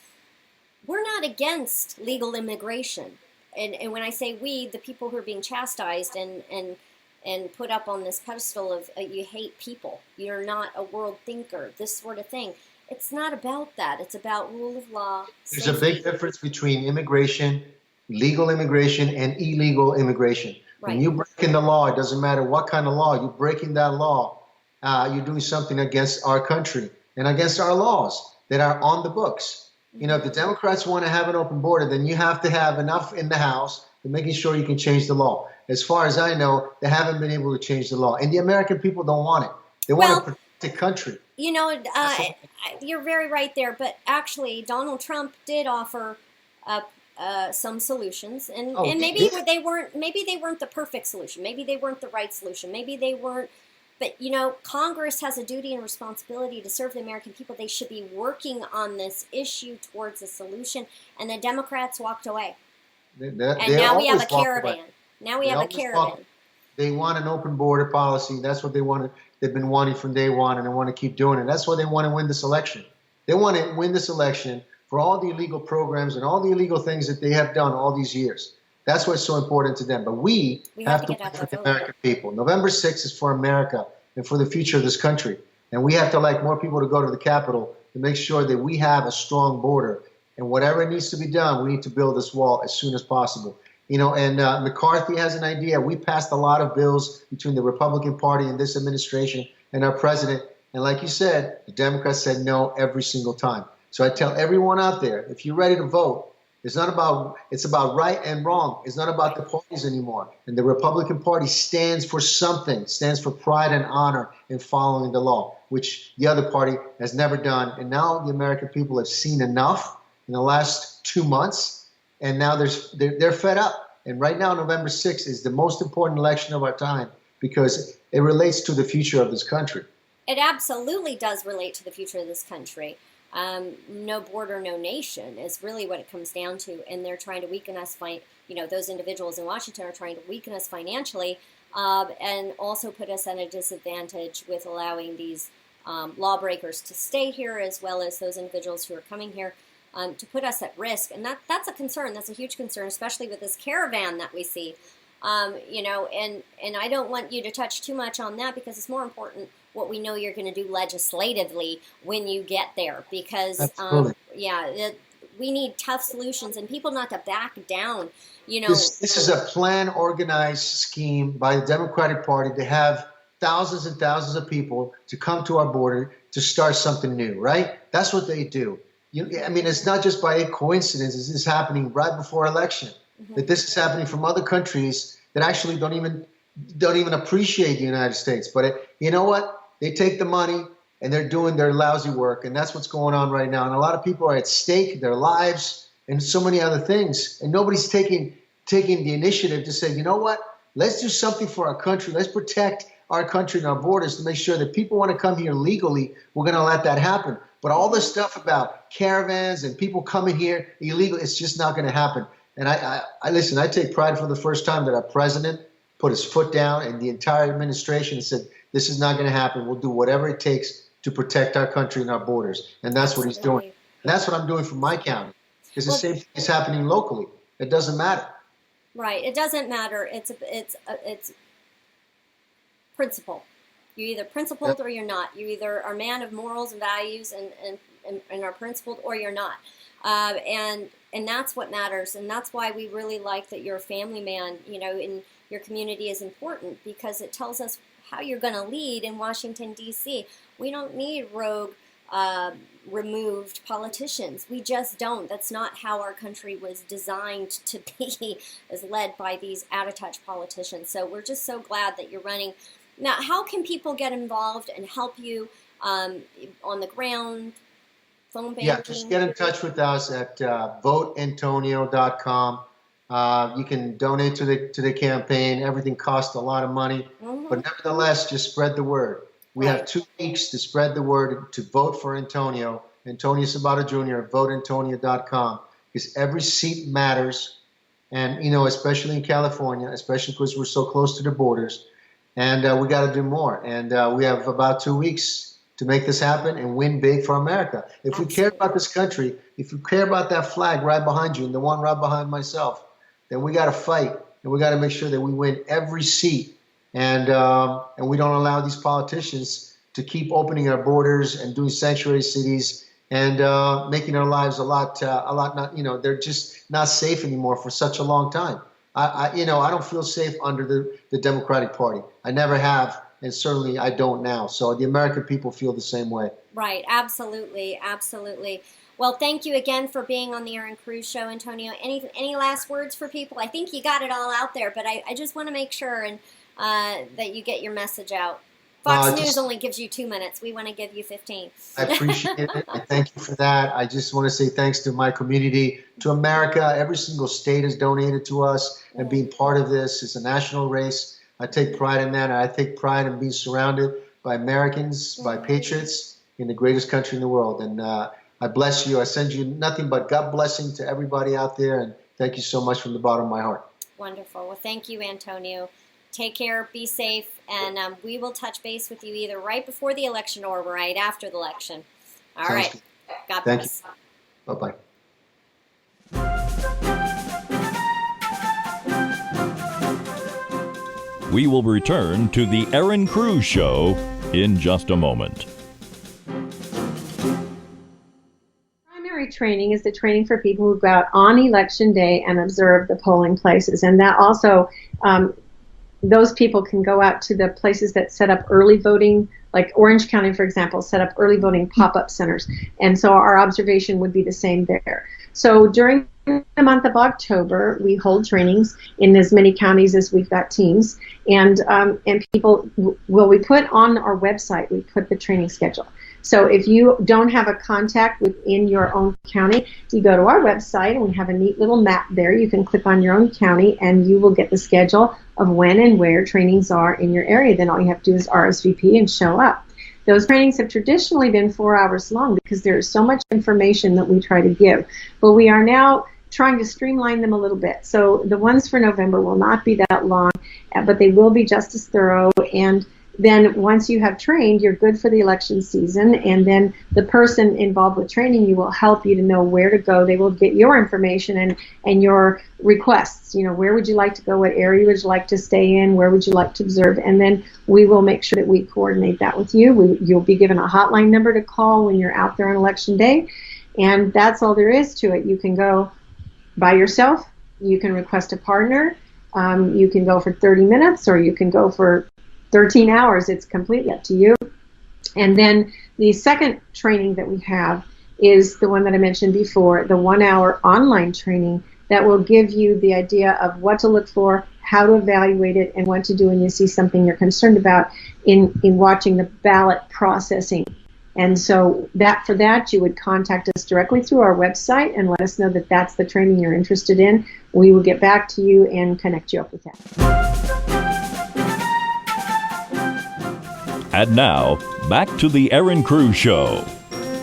We're not against legal immigration. And when I say we, the people who are being chastised and put up on this pedestal of you hate people, you're not a world thinker, this sort of thing. It's not about that. It's about rule of law. There's a big difference between immigration, legal immigration, and illegal immigration. Right. When you break in the law, it doesn't matter what kind of law, you're breaking that law. You're doing something against our country. and against our laws that are on the books. You know, if the Democrats want to have an open border, then you have to have enough in the House to making sure you can change the law. As far as I know, they haven't been able to change the law, and the American people don't want it. They want to protect the country. You know, you're very right there. But actually, Donald Trump did offer some solutions, and maybe they weren't the perfect solution. Maybe they weren't the right solution. Maybe they weren't. But, you know, Congress has a duty and responsibility to serve the American people. They should be working on this issue towards a solution. And the Democrats walked away. And now we have a caravan. Now we have a caravan. They want an open border policy. That's what they wanted. They've been wanting from day one, and they want to keep doing it. That's why they want to win this election. They want to win this election for all the illegal programs and all the illegal things that they have done all these years. That's what's so important to them. But we have to win for the American people. November 6th is for America and for the future of this country. And we have to elect more people to go to the Capitol to make sure that we have a strong border. And whatever needs to be done, we need to build this wall as soon as possible. You know, and McCarthy has an idea. We passed a lot of bills between the Republican Party and this administration and our president. And like you said, the Democrats said no every single time. So I tell everyone out there, if you're ready to vote, it's about right and wrong. It's not about the parties anymore. And the Republican Party stands for something, stands for pride and honor in following the law, which the other party has never done. And now the American people have seen enough in the last 2 months, and now they're fed up. And right now, November 6th is the most important election of our time because it relates to the future of this country. It absolutely does relate to the future of this country. No border, no nation is really what it comes down to, and they're trying to weaken us. Those individuals in Washington are trying to weaken us financially, and also put us at a disadvantage with allowing these lawbreakers to stay here, as well as those individuals who are coming here, to put us at risk. And that's a concern. That's a huge concern, especially with this caravan that we see. And I don't want you to touch too much on that because it's more important what we know you're going to do legislatively when you get there, because we need tough solutions and people not to back down. This is a plan, organized scheme by the Democratic Party to have thousands and thousands of people to come to our border to start something new, right? That's what they do. It's not just by coincidence. This is happening right before election. That this is happening from other countries that actually don't even appreciate the United States. But you know what? They take the money and they're doing their lousy work, and that's what's going on right now. And a lot of people are at stake, their lives, and so many other things. And nobody's taking the initiative to say, you know what? Let's do something for our country. Let's protect our country and our borders to make sure that people want to come here legally. We're going to let that happen. But all this stuff about caravans and people coming here illegal, it's just not going to happen. And I listen, I take pride for the first time that our president put his foot down and the entire administration said, this is not going to happen. We'll do whatever it takes to protect our country and our borders. And that's what he's doing. And that's what I'm doing for my county. Because the same thing is happening locally. It doesn't matter. Right. It doesn't matter. It's principle. You're either principled or you're not. You either are a man of morals and values and are principled, or you're not. And that's what matters. And that's why we really like that you're a family man, in your community is important, because it tells us how you're going to lead in Washington, D.C. We don't need rogue, removed politicians. We just don't. That's not how our country was designed to be, is led by these out-of-touch politicians. So we're just so glad that you're running. Now, how can people get involved and help you on the ground, phone banking? Yeah, just get in touch with us at voteentonio.com. You can donate to the campaign. Everything costs a lot of money, but nevertheless, just spread the word. We have 2 weeks to spread the word to vote for Antonio Sabato Jr. at voteentonio.com, because every seat matters, and especially in California, especially because we're so close to the borders, and we got to do more. And we have about 2 weeks to make this happen and win big for America. If we care about this country, if we care about that flag right behind you and the one right behind myself, then we got to fight, and we got to make sure that we win every seat, and we don't allow these politicians to keep opening our borders and doing sanctuary cities and making our lives a lot not, they're just not safe anymore for such a long time. I don't feel safe under the Democratic Party. I never have, and certainly I don't now. So the American people feel the same way. Right, absolutely, absolutely. Well, thank you again for being on the Erin Cruz Show, Antonio. Any last words for people? I think you got it all out there, but I just want to make sure and that you get your message out. Fox News only gives you 2 minutes. We want to give you 15. I appreciate it. I thank you for that. I just want to say thanks to my community, to America. Every single state has donated to us, and being part of this is a national race. I take pride in that, and I take pride in being surrounded by Americans, by patriots in the greatest country in the world. And I bless you. I send you nothing but God blessing to everybody out there, and thank you so much from the bottom of my heart. Wonderful. Well, thank you, Antonio. Take care, be safe, and we will touch base with you either right before the election or right after the election. All right. Good. God Thank bless. You. Bye-bye. We will return to the Erin Cruz Show in just a moment. Primary training is the training for people who go out on election day and observe the polling places, and that also those people can go out to the places that set up early voting, like Orange County, for example, set up early voting pop-up centers. And so our observation would be the same there. So during the month of October, we hold trainings in as many counties as we've got teams. And people, we put on our website, we put the training schedule. So if you don't have a contact within your own county, you go to our website and we have a neat little map there. You can click on your own county and you will get the schedule of when and where trainings are in your area. Then all you have to do is RSVP and show up. Those trainings have traditionally been 4 hours long because there is so much information that we try to give. But we are now trying to streamline them a little bit. So the ones for November will not be that long, but they will be just as thorough. And then once you have trained, you're good for the election season, and then the person involved with training you will help you to know where to go. They will get your information and your requests. You know, where would you like to go? What area would you like to stay in? Where would you like to observe? And then we will make sure that we coordinate that with you. You'll be given a hotline number to call when you're out there on election day, and that's all there is to it. You can go by yourself. You can request a partner. You can go for 30 minutes, or you can go for 13 hours. It's completely up to you. And then the second training that we have is the one that I mentioned before, the 1 hour online training that will give you the idea of what to look for, how to evaluate it, and what to do when you see something you're concerned about in watching the ballot processing. And so for that, you would contact us directly through our website and let us know that that's the training you're interested in. We will get back to you and connect you up with that. And now, back to the Erin Cruz Show.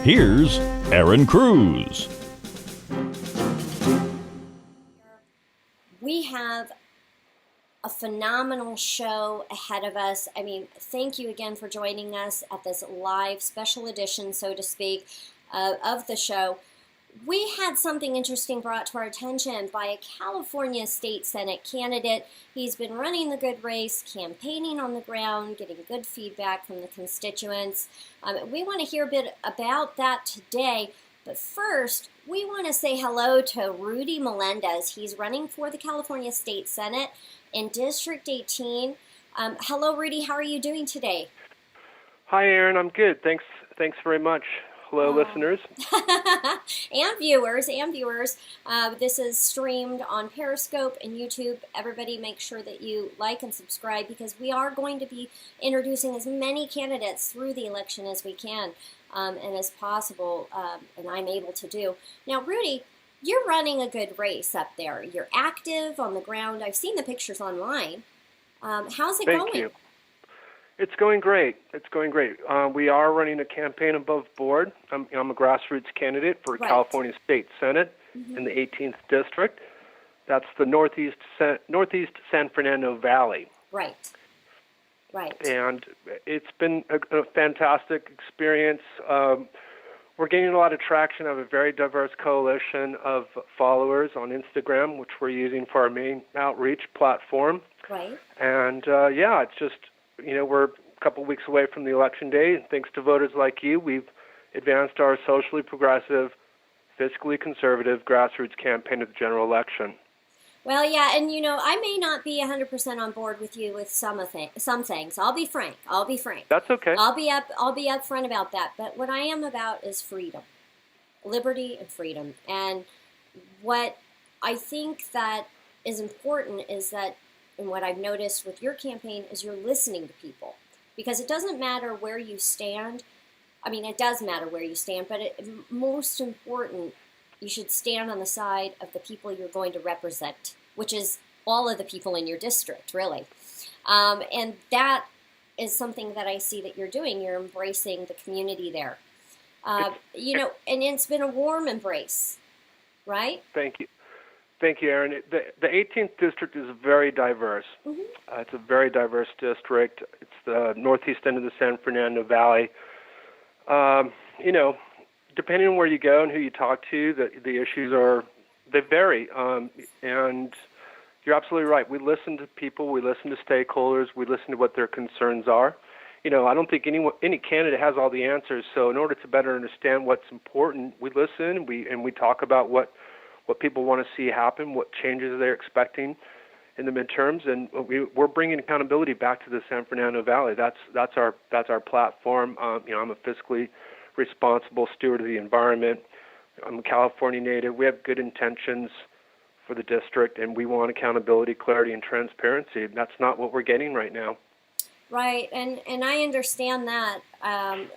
Here's Erin Cruz. We have a phenomenal show ahead of us. I mean, thank you again for joining us at this live special edition, so to speak, of the show. We had something interesting brought to our attention by a California State Senate candidate. He's been running the good race, campaigning on the ground, getting good feedback from the constituents. We want to hear a bit about that today. But first, we want to say hello to Rudy Melendez. He's running for the California State Senate in District 18. Hello, Rudy. How are you doing today? Hi, Erin. I'm good. Thanks very much. Hello, listeners. and viewers. This is streamed on Periscope and YouTube. Everybody make sure that you like and subscribe because we are going to be introducing as many candidates through the election as we can and as possible, and I'm able to do. Now, Rudy, you're running a good race up there. You're active on the ground. I've seen the pictures online. How's it going? Thank you. It's going great. We are running a campaign above board. I'm a grassroots candidate for California State Senate in the 18th District. That's the Northeast San Fernando Valley. Right. And it's been a fantastic experience. We're gaining a lot of traction. I have a very diverse coalition of followers on Instagram, which we're using for our main outreach platform. Right. And it's just, we're a couple weeks away from the election day, and thanks to voters like you, we've advanced our socially progressive, fiscally conservative grassroots campaign at the general election. Well, yeah, and I may not be 100% on board with you with some things. I'll be frank. That's okay. I'll be upfront about that. But what I am about is freedom, liberty, and freedom. And what I think that is important is that, and what I've noticed with your campaign is you're listening to people, because it doesn't matter where you stand. I mean, it does matter where you stand, but most important, you should stand on the side of the people you're going to represent, which is all of the people in your district, really. And that is something that I see that you're doing. You're embracing the community there. And it's been a warm embrace, right? Thank you. Thank you, Erin. The 18th district is very diverse. Mm-hmm. It's a very diverse district. It's the northeast end of the San Fernando Valley. Depending on where you go and who you talk to, the issues they vary. And you're absolutely right. We listen to people. We listen to stakeholders. We listen to what their concerns are. I don't think any candidate has all the answers. So in order to better understand what's important, we listen and we talk about what people want to see happen, what changes they're expecting in the midterms, and we're bringing accountability back to the San Fernando Valley. That's our platform. I'm a fiscally responsible steward of the environment. I'm a California native. We have good intentions for the district, and we want accountability, clarity, and transparency. That's not what we're getting right now. Right, and I understand that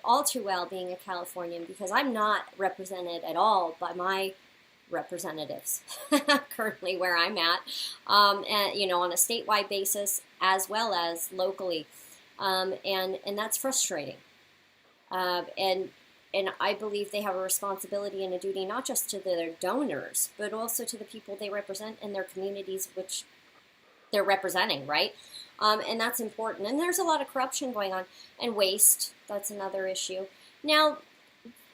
all too well, being a Californian, because I'm not represented at all by my representatives currently where I'm at, and on a statewide basis as well as locally, and that's frustrating. And I believe they have a responsibility and a duty not just to their donors, but also to the people they represent in their communities, which they're representing, right? And that's important. And there's a lot of corruption going on, and waste. That's another issue. Now,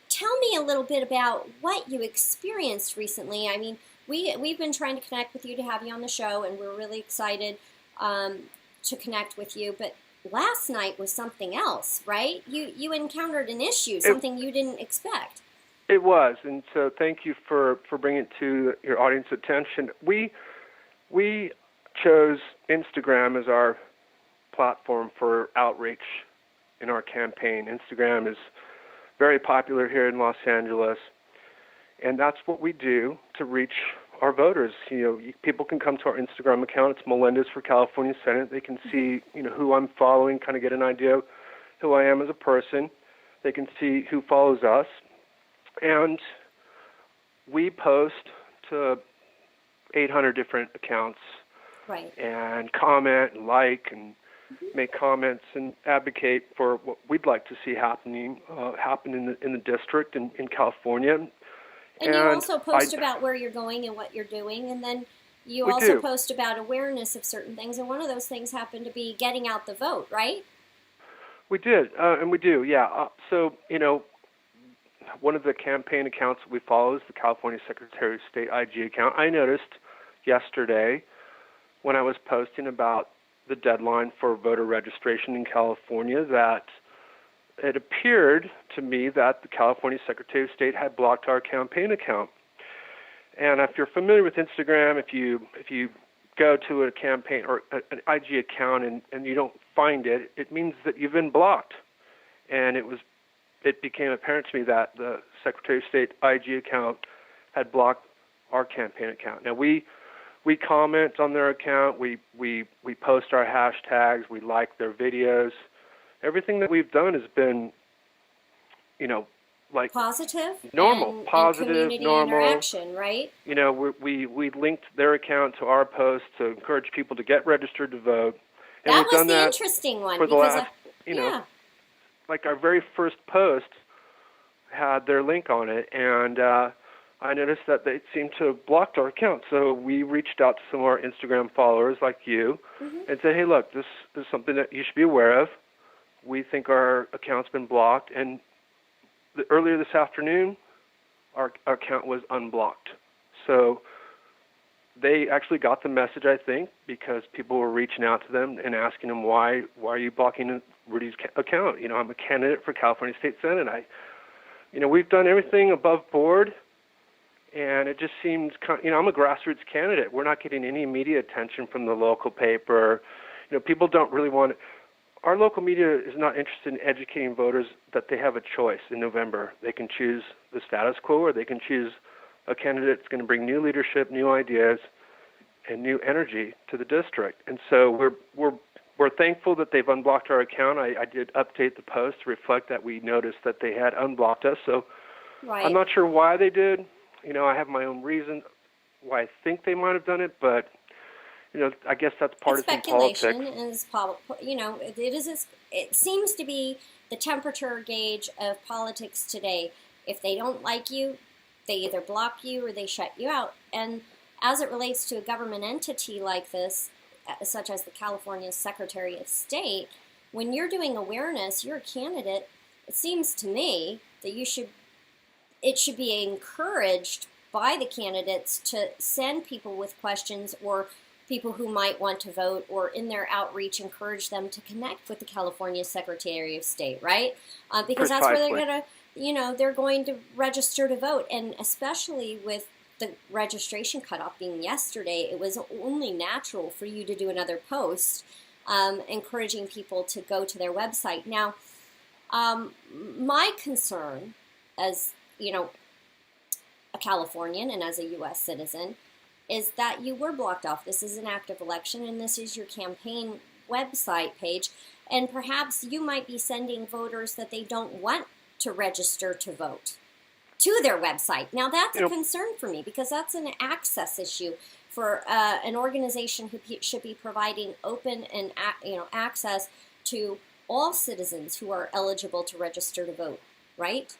tell me a little bit about what you experienced recently. I mean, we've been trying to connect with you to have you on the show, and we're really excited to connect with you. But last night was something else, right? You encountered an issue, something you didn't expect. It was, and so thank you for bringing it to your audience attention. We chose Instagram as our platform for outreach in our campaign. Instagram is very popular here in Los Angeles, and that's what we do to reach our voters. People can come to our Instagram account. It's Melendez for California Senate. They can see, who I'm following, kind of get an idea of who I am as a person. They can see who follows us, and we post to 800 different accounts, right, and comment and like and make comments and advocate for what we'd like to see happen in the district in California. And you also post about where you're going and what you're doing, and then you also post about awareness of certain things, and one of those things happened to be getting out the vote, right? We did, and we do, yeah. So, one of the campaign accounts that we follow is the California Secretary of State IG account. I noticed yesterday when I was posting about the deadline for voter registration in California that it appeared to me that the California Secretary of State had blocked our campaign account. And if you're familiar with Instagram, if you go to a campaign or an IG account and you don't find it, it means that you've been blocked. And it became apparent to me that the Secretary of State IG account had blocked our campaign account. Now we comment on their account, we post our hashtags, we like their videos. Everything that we've done has been, like positive, normal, positive, community normal interaction, right? We linked their account to our post to encourage people to get registered to vote. And that we've was done the that interesting one for the because last, like our very first post had their link on it, and I noticed that they seemed to have blocked our account. So we reached out to some of our Instagram followers like you and said, hey, look, this is something that you should be aware of. We think our account's been blocked. And earlier this afternoon, our account was unblocked. So they actually got the message, I think, because people were reaching out to them and asking them, why are you blocking Rudy's account? I'm a candidate for California State Senate. We've done everything above board And it just seems, I'm a grassroots candidate. We're not getting any media attention from the local paper. People don't really want it. Our local media is not interested in educating voters that they have a choice in November. They can choose the status quo, or they can choose a candidate that's going to bring new leadership, new ideas, and new energy to the district. And so we're thankful that they've unblocked our account. I did update the post to reflect that we noticed that they had unblocked us. So Right. I'm not sure why they did. I have my own reason why I think they might have done it, but I guess that's partisan politics. Speculation is, it seems to be the temperature gauge of politics today. If they don't like you, they either block you or they shut you out. And as it relates to a government entity like this, such as the California Secretary of State, when you're doing awareness, you're a candidate. It seems to me that it should be encouraged by the candidates to send people with questions, or people who might want to vote, or in their outreach encourage them to connect with the California Secretary of State, right? Because that's where they're going to register to vote. And especially with the registration cutoff being yesterday, it was only natural for you to do another post encouraging people to go to their website. Now, my concern as a Californian and as a U.S. citizen is that you were blocked off. This is an active election, and this is your campaign website page, and perhaps you might be sending voters that they don't want to register to vote to their website. Now, that's a concern for me, because that's an access issue for an organization who should be providing open and access to all citizens who are eligible to register to vote, right?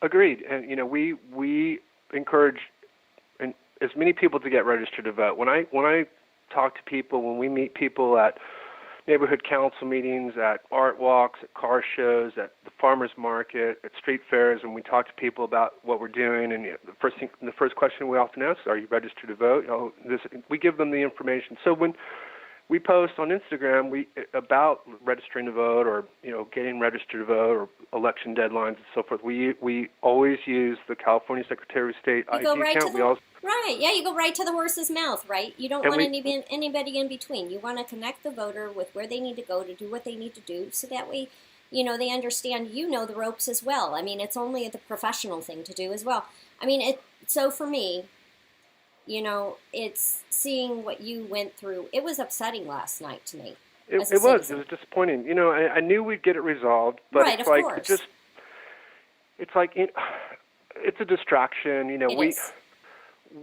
Agreed. And we encourage as many people to get registered to vote. When I talk to people, when we meet people at neighborhood council meetings, at art walks, at car shows, at the farmers market, at street fairs, and we talk to people about what we're doing, and the first question we often ask is, "Are you registered to vote?" We give them the information. So when we post on Instagram about registering to vote, or getting registered to vote, or election deadlines and so forth, we always use the California Secretary of State ID account. You go right to the horse's mouth, right? You don't want anybody in between. You want to connect the voter with where they need to go to do what they need to do, so that way, they understand the ropes as well. I mean, it's only the professional thing to do as well. I mean, so for me, it's seeing what you went through. It was upsetting last night to me. It was disappointing. I knew we'd get it resolved, but right, it's of like course. It's a distraction.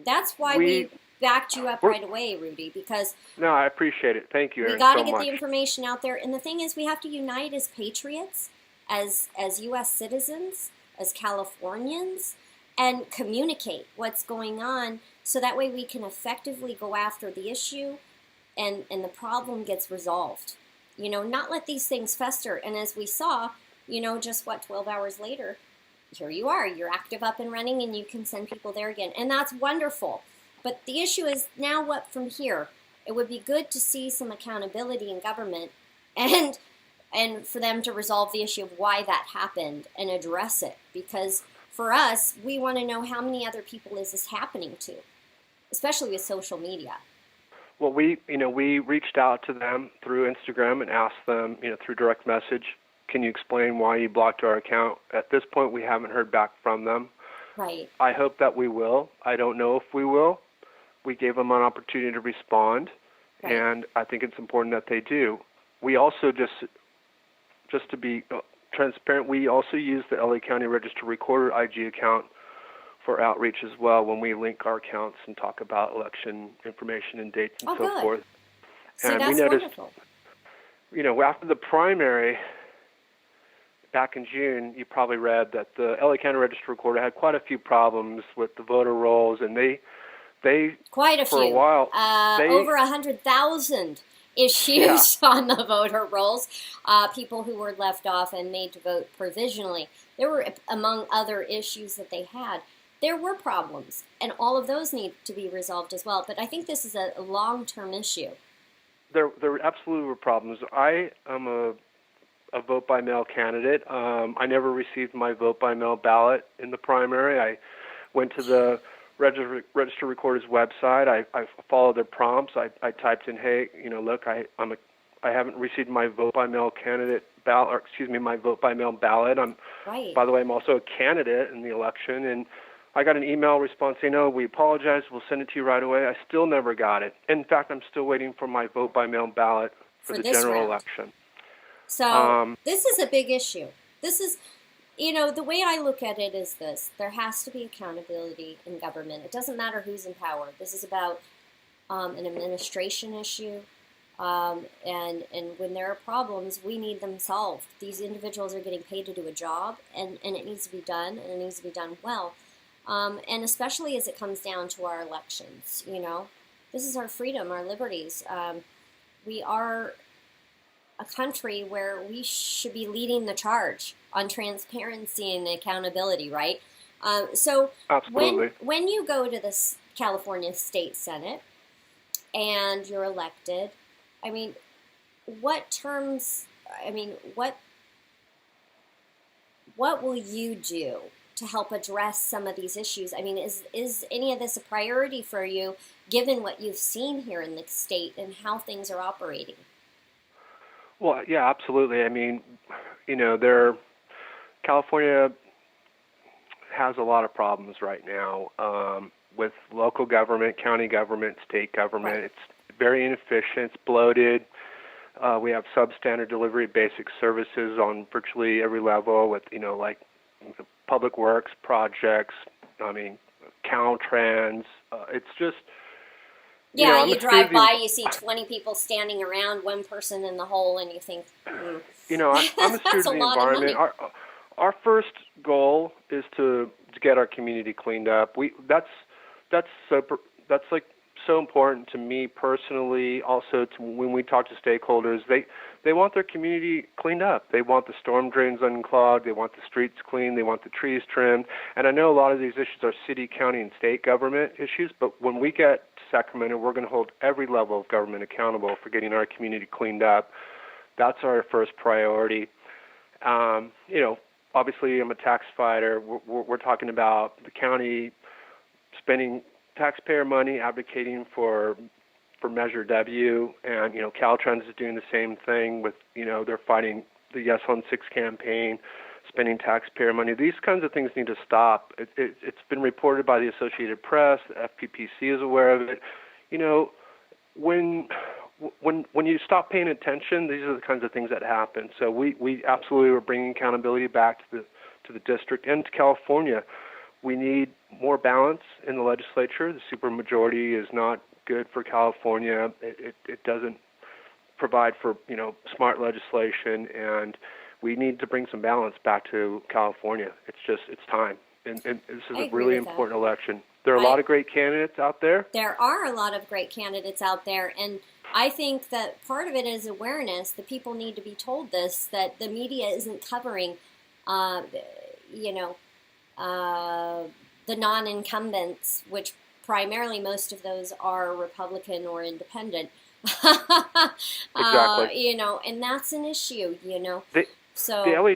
That's why we backed you up right away, Rudy, because no, I appreciate it. Thank you, Erin, we got to so get much. the information out there. And the thing is, we have to unite as patriots, as U.S. citizens, as Californians, and communicate what's going on, so that way we can effectively go after the issue and the problem gets resolved. Not let these things fester. And as we saw, just 12 hours later, here you are. You're active, up and running, and you can send people there again. And that's wonderful. But the issue is, now what from here? It would be good to see some accountability in government, and for them to resolve the issue of why that happened and address it. Because for us, we want to know how many other people is this happening to, especially with social media. Well, we reached out to them through Instagram and asked them, through direct message, can you explain why you blocked our account? At this point, we haven't heard back from them. Right. I hope that we will. I don't know if we will. We gave them an opportunity to respond, right. And I think it's important that they do. We also, just to be transparent, we also use the LA County Register Recorder IG account for outreach as well, when we link our accounts and talk about election information and dates and so forth. See, and that's we noticed, wonderful. After the primary back in June, you probably read that the LA County Register Recorder had quite a few problems with the voter rolls, and they quite a for few. a while, over 100,000 issues on the voter rolls. People who were left off and made to vote provisionally. There were, among other issues that they had, there were problems, and all of those need to be resolved as well. But I think this is a long-term issue. There absolutely were problems. I am a vote-by-mail candidate. I never received my vote-by-mail ballot in the primary. I went to the Register Recorder's website. I followed their prompts. I typed in, hey, look, I haven't received my vote by mail my vote by mail ballot. Right. By the way, I'm also a candidate in the election, and I got an email response saying, "No, we apologize. We'll send it to you right away." I still never got it. In fact, I'm still waiting for my vote by mail ballot for the general election. So this is a big issue. This is, the way I look at it is this: there has to be accountability in government. It doesn't matter who's in power. This is about an administration issue. And when there are problems, we need them solved. These individuals are getting paid to do a job, and it needs to be done, and it needs to be done well. And especially as it comes down to our elections, this is our freedom, our liberties. We are a country where we should be leading the charge on transparency and accountability, right? So Absolutely. when you go to the California State Senate and you're elected, what will you do to help address some of these issues? Is any of this a priority for you, given what you've seen here in the state and how things are operating? Well, yeah, absolutely. California has a lot of problems right now with local government, county government, state government. Right. It's very inefficient. It's bloated. We have substandard delivery of basic services on virtually every level with, like public works projects, Caltrans. It's just... Yeah, you drive by, you see 20 people standing around, one person in the hole, and you think, I'm a student of the environment. Our first goal is to get our community cleaned up. That's like so important to me personally. Also, when we talk to stakeholders, they want their community cleaned up. They want the storm drains unclogged. They want the streets cleaned. They want the trees trimmed. And I know a lot of these issues are city, county, and state government issues, but when we get to Sacramento, we're going to hold every level of government accountable for getting our community cleaned up. That's our first priority. Obviously, I'm a tax fighter. We're talking about the county spending taxpayer money, advocating for Measure W, and Caltrans is doing the same thing with they're fighting the Yes on 6 campaign, spending taxpayer money. These kinds of things need to stop. It's been reported by the Associated Press. The FPPC is aware of it. When you stop paying attention, these are the kinds of things that happen. So we absolutely are bringing accountability back to the district and to California. We need more balance in the legislature. The supermajority is not good for California. It doesn't provide for smart legislation, and we need to bring some balance back to California. It's time, and this is a really important election. There are a lot of great candidates out there. There are a lot of great candidates out there, and I think that part of it is awareness. The people need to be told this, that the media isn't covering, the non-incumbents, which primarily most of those are Republican or independent. Exactly. And that's an issue, So the LA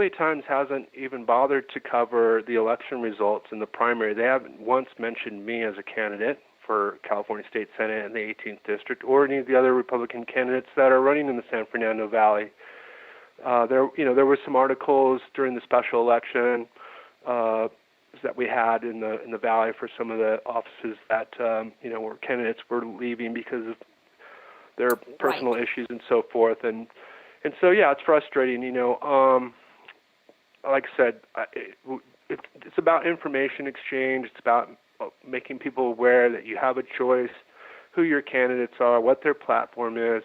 Times hasn't even bothered to cover the election results in the primary. They haven't once mentioned me as a candidate for California State Senate in the 18th District, or any of the other Republican candidates that are running in the San Fernando Valley. There were some articles during the special election that we had in the valley for some of the offices that where candidates were leaving because of their personal issues and so forth, and so it's frustrating. Like I said, it's about information exchange. It's about making people aware that you have a choice, who your candidates are, what their platform is.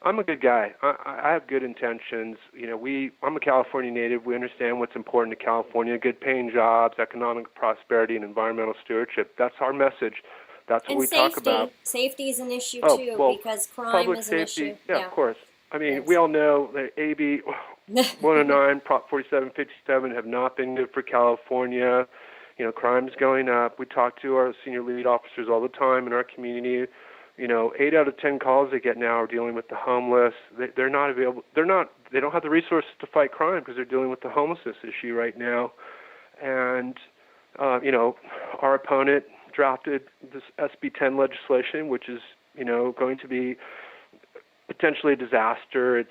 I'm a good guy. I have good intentions. I'm a California native. We understand what's important to California: good paying jobs, economic prosperity, and environmental stewardship. That's our message. That's what we talk about. Safety is an issue too, because crime public is an safety, issue. Yeah, of course. We all know that AB 109, Prop 4757 have not been good for California. Crime's going up. We talk to our senior lead officers all the time in our community. 8 out of 10 calls they get now are dealing with the homeless. They're not available. They don't have the resources to fight crime because they're dealing with the homelessness issue right now. And our opponent drafted this SB 10 legislation, which is, going to be potentially a disaster. It's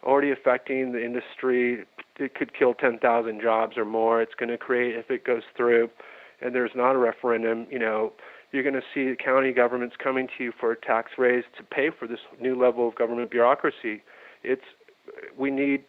already affecting the industry. It could kill 10,000 jobs or more. It's going to create, if it goes through, and there's not a referendum, you're going to see county governments coming to you for a tax raise to pay for this new level of government bureaucracy. We need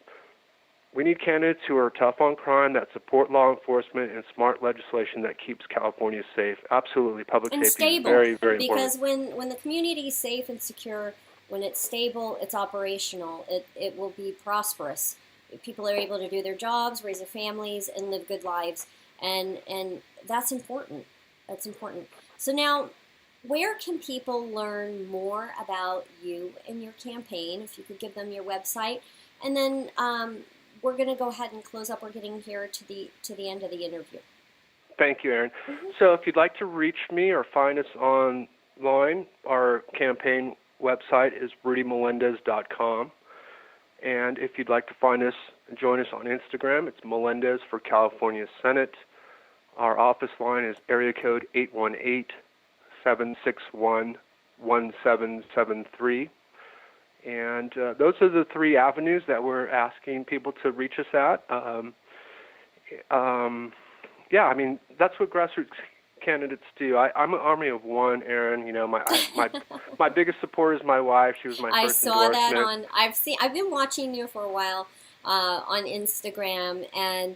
candidates who are tough on crime, that support law enforcement, and smart legislation that keeps California safe. Absolutely, public and safety stable, is very, very because important. when the community is safe and secure, when it's stable, it's operational. It will be prosperous. People are able to do their jobs, raise their families, and live good lives, and that's important. That's important. So now, where can people learn more about you and your campaign? If you could give them your website, and then we're going to go ahead and close up. We're getting here to the end of the interview. Thank you, Erin. So if you'd like to reach me or find us online, our campaign website is rudymelendez.com. And if you'd like to find us and join us on Instagram, it's Melendez for California Senate. Our office line is area code 818-761-1773. And those are the three avenues that we're asking people to reach us at. That's what grassroots candidates do. I'm an army of one, Erin. My biggest support is my wife. She was my first endorsement. I saw that I've been watching you for a while on Instagram, and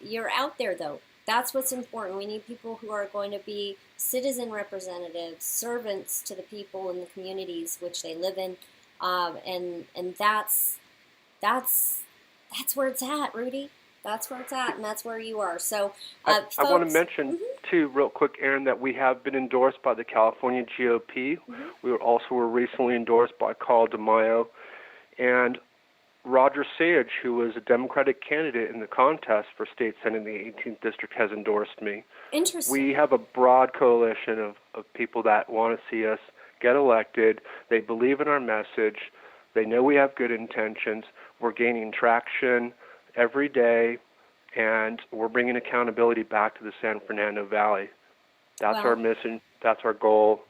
you're out there though. That's what's important. We need people who are going to be citizen representatives, servants to the people in the communities which they live in, and that's where it's at, Rudy. That's where it's at, and that's where you are. So, I want to mention, too, real quick, Erin, that we have been endorsed by the California GOP. We were recently endorsed by Carl DeMaio, and Roger Sage, who was a Democratic candidate in the contest for State Senate in the 18th District, has endorsed me. Interesting. We have a broad coalition of people that want to see us get elected. They believe in our message. They know we have good intentions. We're gaining traction every day, and we're bringing accountability back to the San Fernando Valley. That's our mission. That's our goal.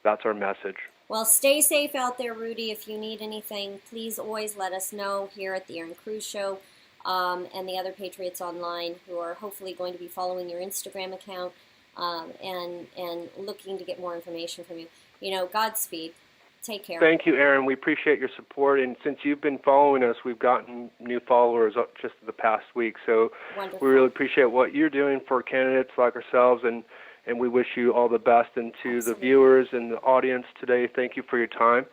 That's our message. Well, stay safe out there, Rudy. If you need anything, please always let us know here at the Erin Cruz Show, and the other Patriots Online who are hopefully going to be following your Instagram account and looking to get more information from you. Godspeed. Take care. Thank you, Erin. We appreciate your support. And since you've been following us, we've gotten new followers up just the past week. So Wonderful. We really appreciate what you're doing for candidates like ourselves, and we wish you all the best. And to the viewers and the audience today, thank you for your time.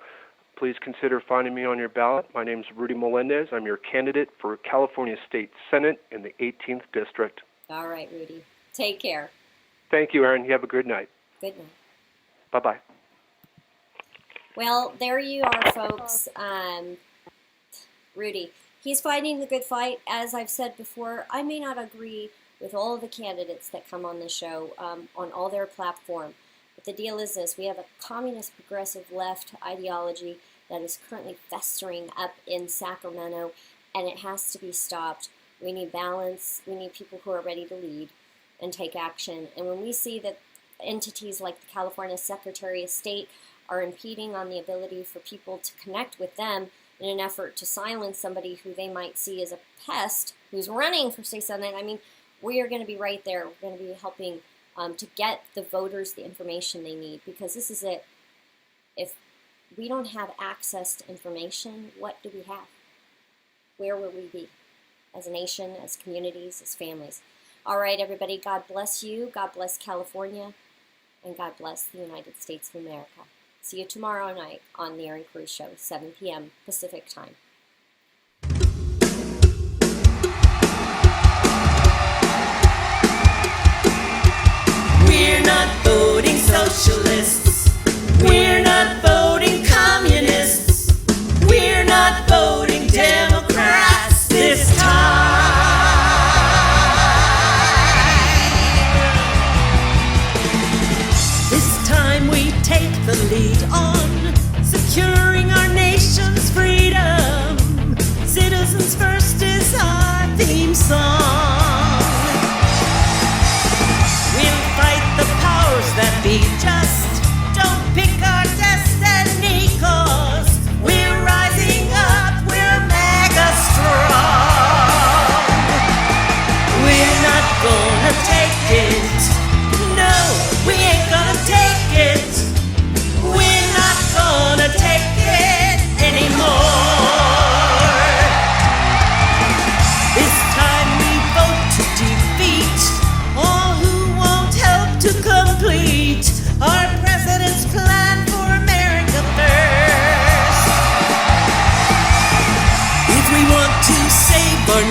Please consider finding me on your ballot. My name is Rudy Melendez. I'm your candidate for California State Senate in the 18th District. All right, Rudy. Take care. Thank you, Erin. You have a good night. Good night. Bye-bye. Well, there you are, folks. Rudy, he's fighting the good fight. As I've said before, I may not agree with all the candidates that come on the show on all their platform. But the deal is this. We have a communist progressive left ideology that is currently festering up in Sacramento, and it has to be stopped. We need balance. We need people who are ready to lead and take action. And when we see that entities like the California Secretary of State are impeding on the ability for people to connect with them in an effort to silence somebody who they might see as a pest who's running for state senate, we are going to be right there. We're going to be helping to get the voters the information they need, because this is it. If we don't have access to information, what do we have? Where will we be as a nation, as communities, as families? All right, everybody, God bless you. God bless California. And God bless the United States of America. See you tomorrow night on the Erin Cruz Show, 7 p.m. Pacific Time. We're not voting socialists. We're not voting communists. We're not voting Democrats this time. This time we take the lead on securing our nation's freedom. Citizens First is our theme song.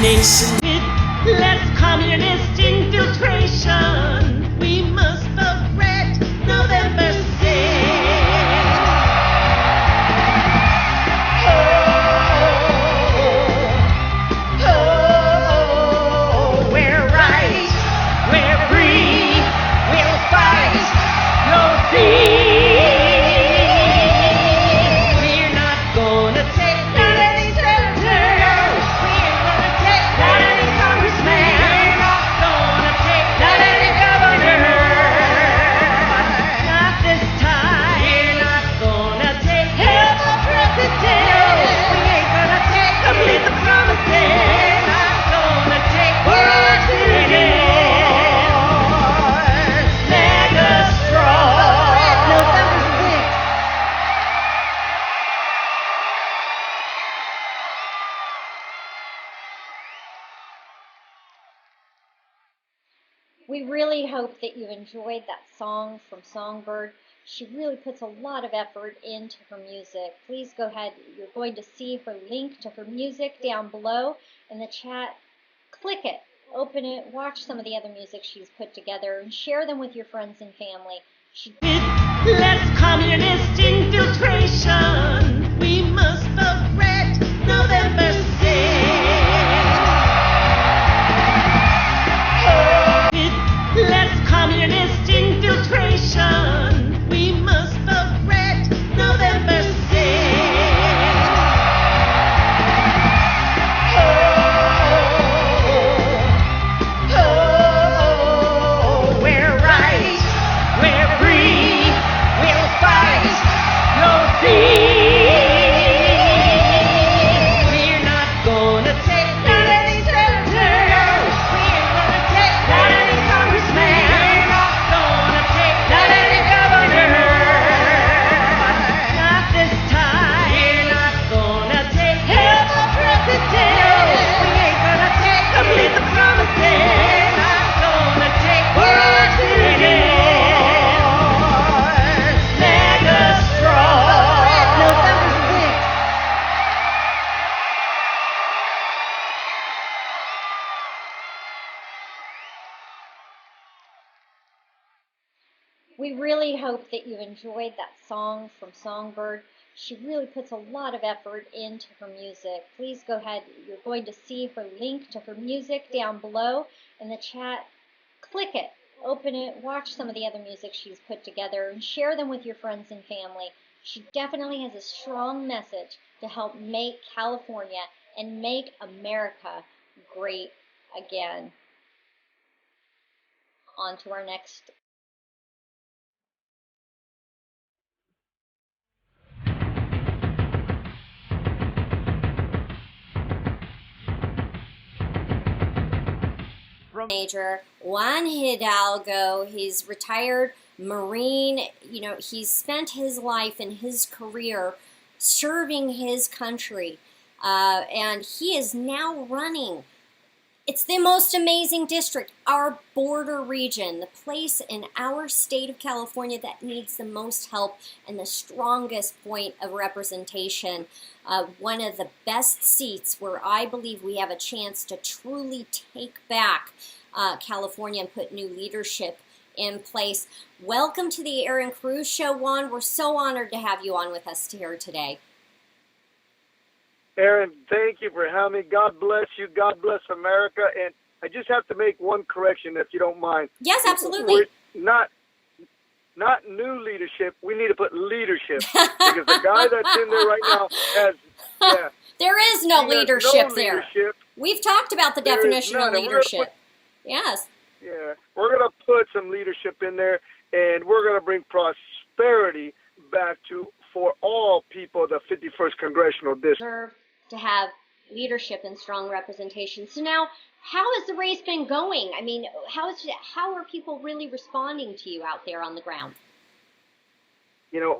nation with less communist infiltration. We must vote red November 6th. We're right, we're free, we'll fight, you'll see. We're not gonna take not any senator, we're gonna take not any congressman, we're not gonna take not any governor. Not this time, we're not gonna take help the president. We ain't gonna take complete the promises. Not gonna take world citizens. Mega strong. November 6th. We really hope that you enjoyed that song from Songbird. She really puts a lot of effort into her music. Please go ahead. You're going to see her link to her music down below in the chat. Click it, open it, watch some of the other music she's put together, and share them with your friends and family. She With less communist infiltration, we must vote red November 6th. With less communist infiltration, we must vote red November 6th. We're right, we're free, we'll fight, you'll see. We're not gonna take not any senator, we're gonna take not any congressman, we're not gonna take not any governor. Not this time, we're not gonna take help the president. We ain't gonna take complete the promises. Not gonna take world citizens. Mega strong. November 6th. We really hope that you enjoyed that song from Songbird. She really puts a lot of effort into her music. Please go ahead. You're going to see her link to her music down below in the chat. Click it, open it, watch some of the other music she's put together, and share them with your friends and family. She definitely has a strong message to help make California and make America great again. On to our next. Major Juan Hidalgo. He's retired Marine. You know, he's spent his life and his career serving his country, and he is now running. It's the most amazing district, our border region, the place in our state of California that needs the most help and the strongest point of representation. One of the best seats where I believe we have a chance to truly take back California and put new leadership in place. Welcome to the Erin Cruz Show, Juan. We're so honored to have you on with us here today. Erin, thank you for having me. God bless you. God bless America. And I just have to make one correction, if you don't mind. Yes, absolutely. We're not new leadership. We need to put leadership, because the guy that's in there right now has, yeah. There is no leadership no there. leadership. We've talked about the definition of leadership. Yes. Yeah, we're going to put some leadership in there, and we're going to bring prosperity back for all people, the 51st Congressional District. To have leadership and strong representation. So now, how has the race been going? I mean, how are people really responding to you out there on the ground? You know,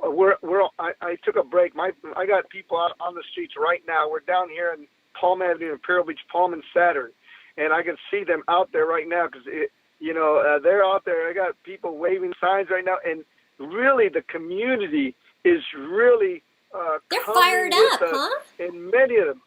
I took a break. I got people out on the streets right now. We're down here in Palm Avenue, Imperial Beach, Palm and Saturn, and I can see them out there right now because they're out there. I got people waving signs right now, and really the community is really they're fired up, huh? And many of them,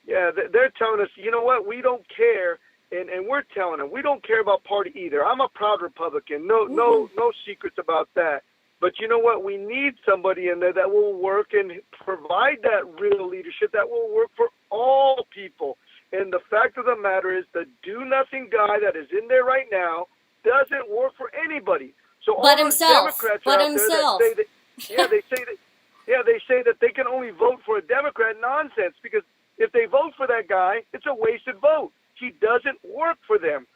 Yeah, they're telling us, you know what, we don't care, and we're telling them we don't care about party either. I'm a proud Republican. No secrets about that. But you know what? We need somebody in there that will work and provide that real leadership that will work for all people. And the fact of the matter is, the do-nothing guy that is in there right now doesn't work for anybody. So all those Democrats out there that say that, they say that they can only vote for a Democrat. Nonsense, because if they vote for that guy, it's a wasted vote. He doesn't work for them.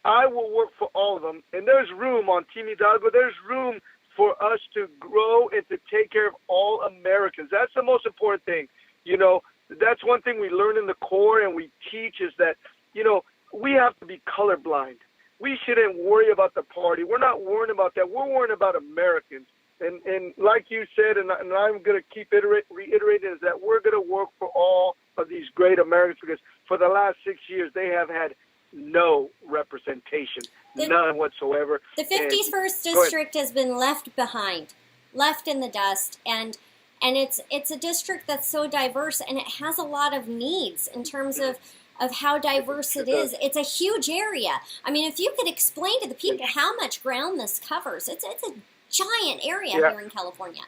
I will work for all of them. And there's room on Team Hidalgo. There's room for us to grow and to take care of all Americans. That's the most important thing. You know, that's one thing we learn in the Corps and we teach is that, you know, we have to be colorblind. We shouldn't worry about the party. We're not worrying about that. We're worrying about Americans. And like you said, and I'm going to keep reiterating, is that we're going to work for all of these great Americans, because for the last 6 years, they have had no representation, none whatsoever. The 51st district has been left behind, left in the dust, and it's a district that's so diverse, and it has a lot of needs in terms of how diverse it is. It's a huge area. I mean, if you could explain to the people how much ground this covers, it's a giant area here in California.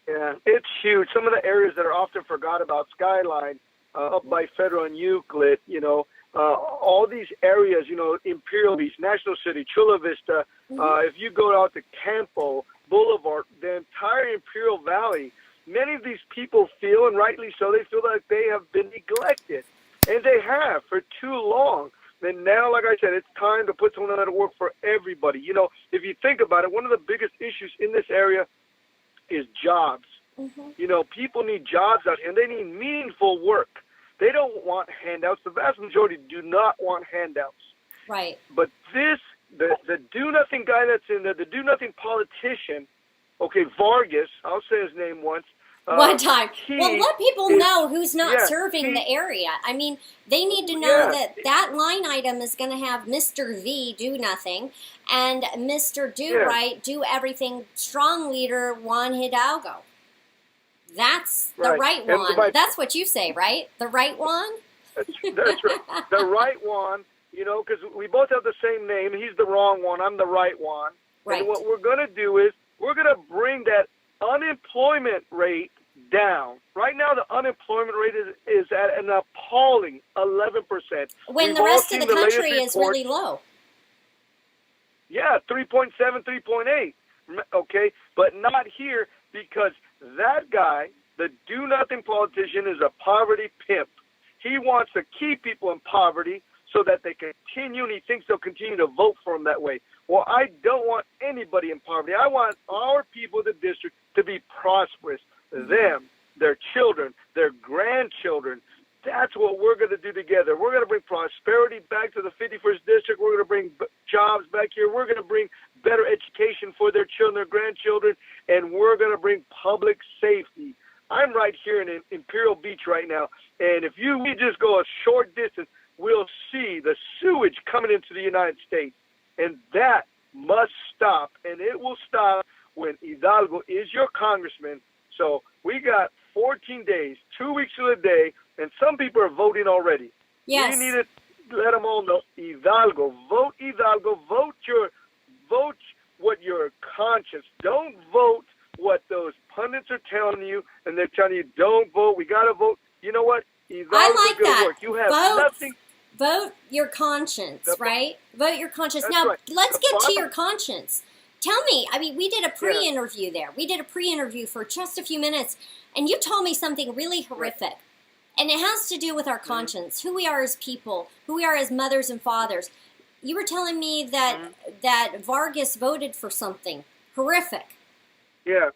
Yeah, it's huge. Some of the areas that are often forgot about, Skyline, up by Federal and Euclid, you know, all these areas, you know, Imperial Beach, National City, Chula Vista, if you go out to Campo, Boulevard, the entire Imperial Valley, many of these people feel, and rightly so, they feel like they have been neglected. And they have for too long. And now, like I said, it's time to put someone to work for everybody. You know, if you think about it, one of the biggest issues in this area is jobs. You know, people need jobs out here, and they need meaningful work. They don't want handouts. The vast majority do not want handouts. Right. But this, the do-nothing guy that's in there, the do-nothing politician, okay, Vargas, I'll say his name once. One time. Well, let people know who's not serving the area. I mean, they need to know that line item is going to have Mr. V, do nothing, and Mr. Do Right, do everything, strong leader Juan Hidalgo. That's the right one. That's what you say, right? The right one? That's right. The right one, you know, because we both have the same name. He's the wrong one. I'm the right one. Right. And what we're going to do is we're going to bring that unemployment rate down. Right now, the unemployment rate is at an appalling 11%. When the rest of the country is really low. Yeah, 3.7, 3.8. Okay, but not here, because that guy, the do-nothing politician, is a poverty pimp. He wants to keep people in poverty so that they continue, and he thinks they'll continue to vote for him that way. Well, I don't want anybody in poverty. I want our people in the district to be prosperous. Them, their children, their grandchildren. That's what we're going to do together. We're going to bring prosperity back to the 51st district. We're going to bring jobs back here. We're going to bring better education for their children, their grandchildren, and we're going to bring public safety. I'm right here in Imperial Beach right now, and if we just go a short distance, we'll see the sewage coming into the United States, and that must stop, and it will stop when Hidalgo is your congressman. So we got 14 days, 2 weeks to the day, and some people are voting already. Yes. We need to let them all know, Hidalgo, vote what your conscience. Don't vote what those pundits are telling you, and they're telling you, don't vote, we got to vote. You know what? Hidalgo's I like that. Work. You have nothing. Vote your conscience, right? Vote your conscience. Now, let's get to your conscience. Tell me, I mean, we did a pre-interview there. We did a pre-interview for just a few minutes, and you told me something really horrific. And it has to do with our conscience, who we are as people, who we are as mothers and fathers. You were telling me that Vargas voted for something horrific. Yeah.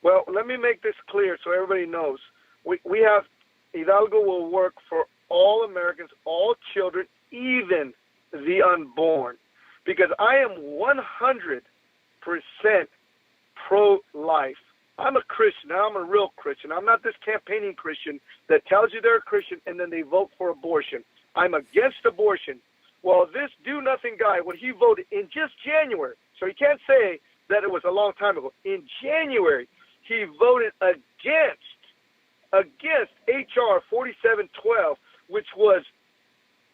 Well, let me make this clear so everybody knows. We have, Hidalgo will work for all Americans, all children, even the unborn. Because I am 100% pro-life. I'm a Christian. I'm a real Christian. I'm not this campaigning Christian that tells you they're a Christian and then they vote for abortion. I'm against abortion. Well, this do-nothing guy, when he voted in just January, so he can't say that it was a long time ago. In January, he voted against against H.R. 4712, which was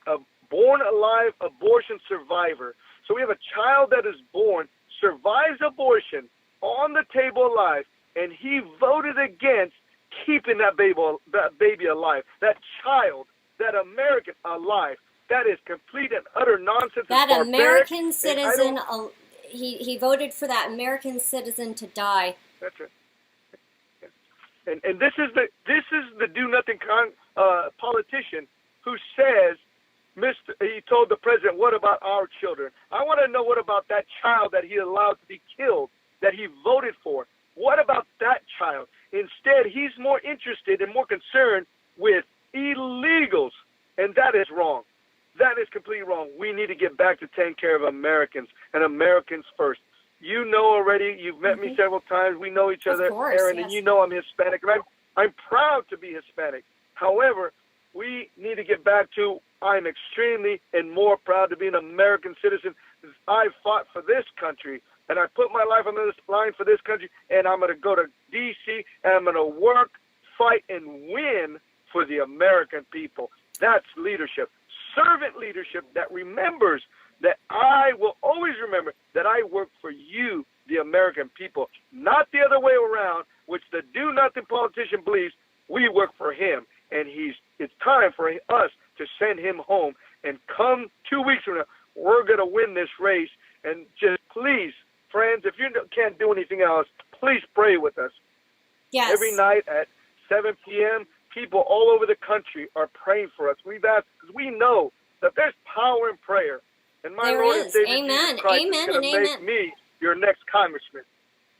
a born alive abortion survivor. So we have a child that is born, survives abortion, on the table alive, and he voted against keeping that baby alive, that child, that American alive. That is complete and utter nonsense. That American citizen, he voted for that American citizen to die. That's right. And this is the do nothing politician who says, he told the president, what about our children? I want to know, what about that child that he allowed to be killed, that he voted for? What about that child? Instead, he's more interested and more concerned with illegals, and that is wrong. That is completely wrong. We need to get back to taking care of Americans and Americans first. You know already, you've met me several times. We know each other, Erin, yes. And you know I'm Hispanic, and I'm proud to be Hispanic. However, we need to get back to, I'm extremely and more proud to be an American citizen. I fought for this country, and I put my life on this line for this country, and I'm going to go to D.C., and I'm going to work, fight, and win for the American people. That's leadership. Servant leadership that remembers that I will always remember that I work for you, the American people, not the other way around, which the do-nothing politician believes we work for him. And it's time for us to send him home. And come 2 weeks from now, we're going to win this race. And just please, friends, if you can't do anything else, please pray with us. Yes. Every night at 7 p.m., people all over the country are praying for us. We've asked, because we know that there's power in prayer. And my Lord and Savior Jesus Christ is going to make me your next congressman.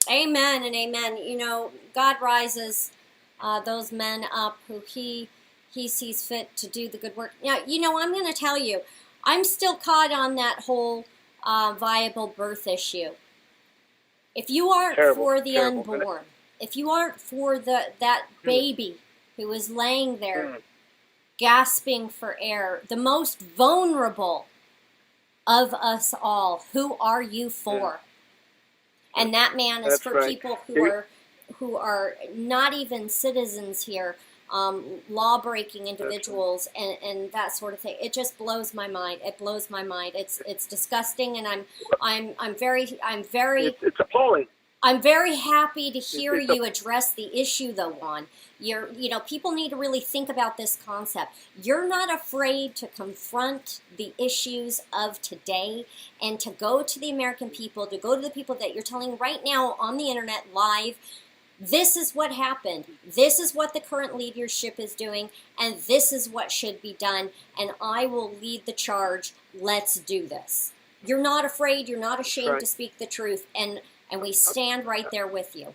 Amen and amen. You know, God rises those men up who he sees fit to do the good work. Now, you know, I'm going to tell you, I'm still caught on that whole viable birth issue. If you aren't for the unborn, if you aren't for that baby who is laying there gasping for air, the most vulnerable of us all, who are you for? And that man is for people who are not even citizens here, law-breaking individuals, and that sort of thing. It just blows my mind. It blows my mind. It's disgusting, and I'm very it's appalling. I'm very happy to hear you address the issue, though, Juan. People need to really think about this concept. You're not afraid to confront the issues of today and to go to the American people, to go to the people that you're telling right now on the internet live, this is what happened. This is what the current leadership is doing, and this is what should be done, and I will lead the charge. Let's do this. You're not afraid. You're not ashamed to speak the truth, and we stand right there with you.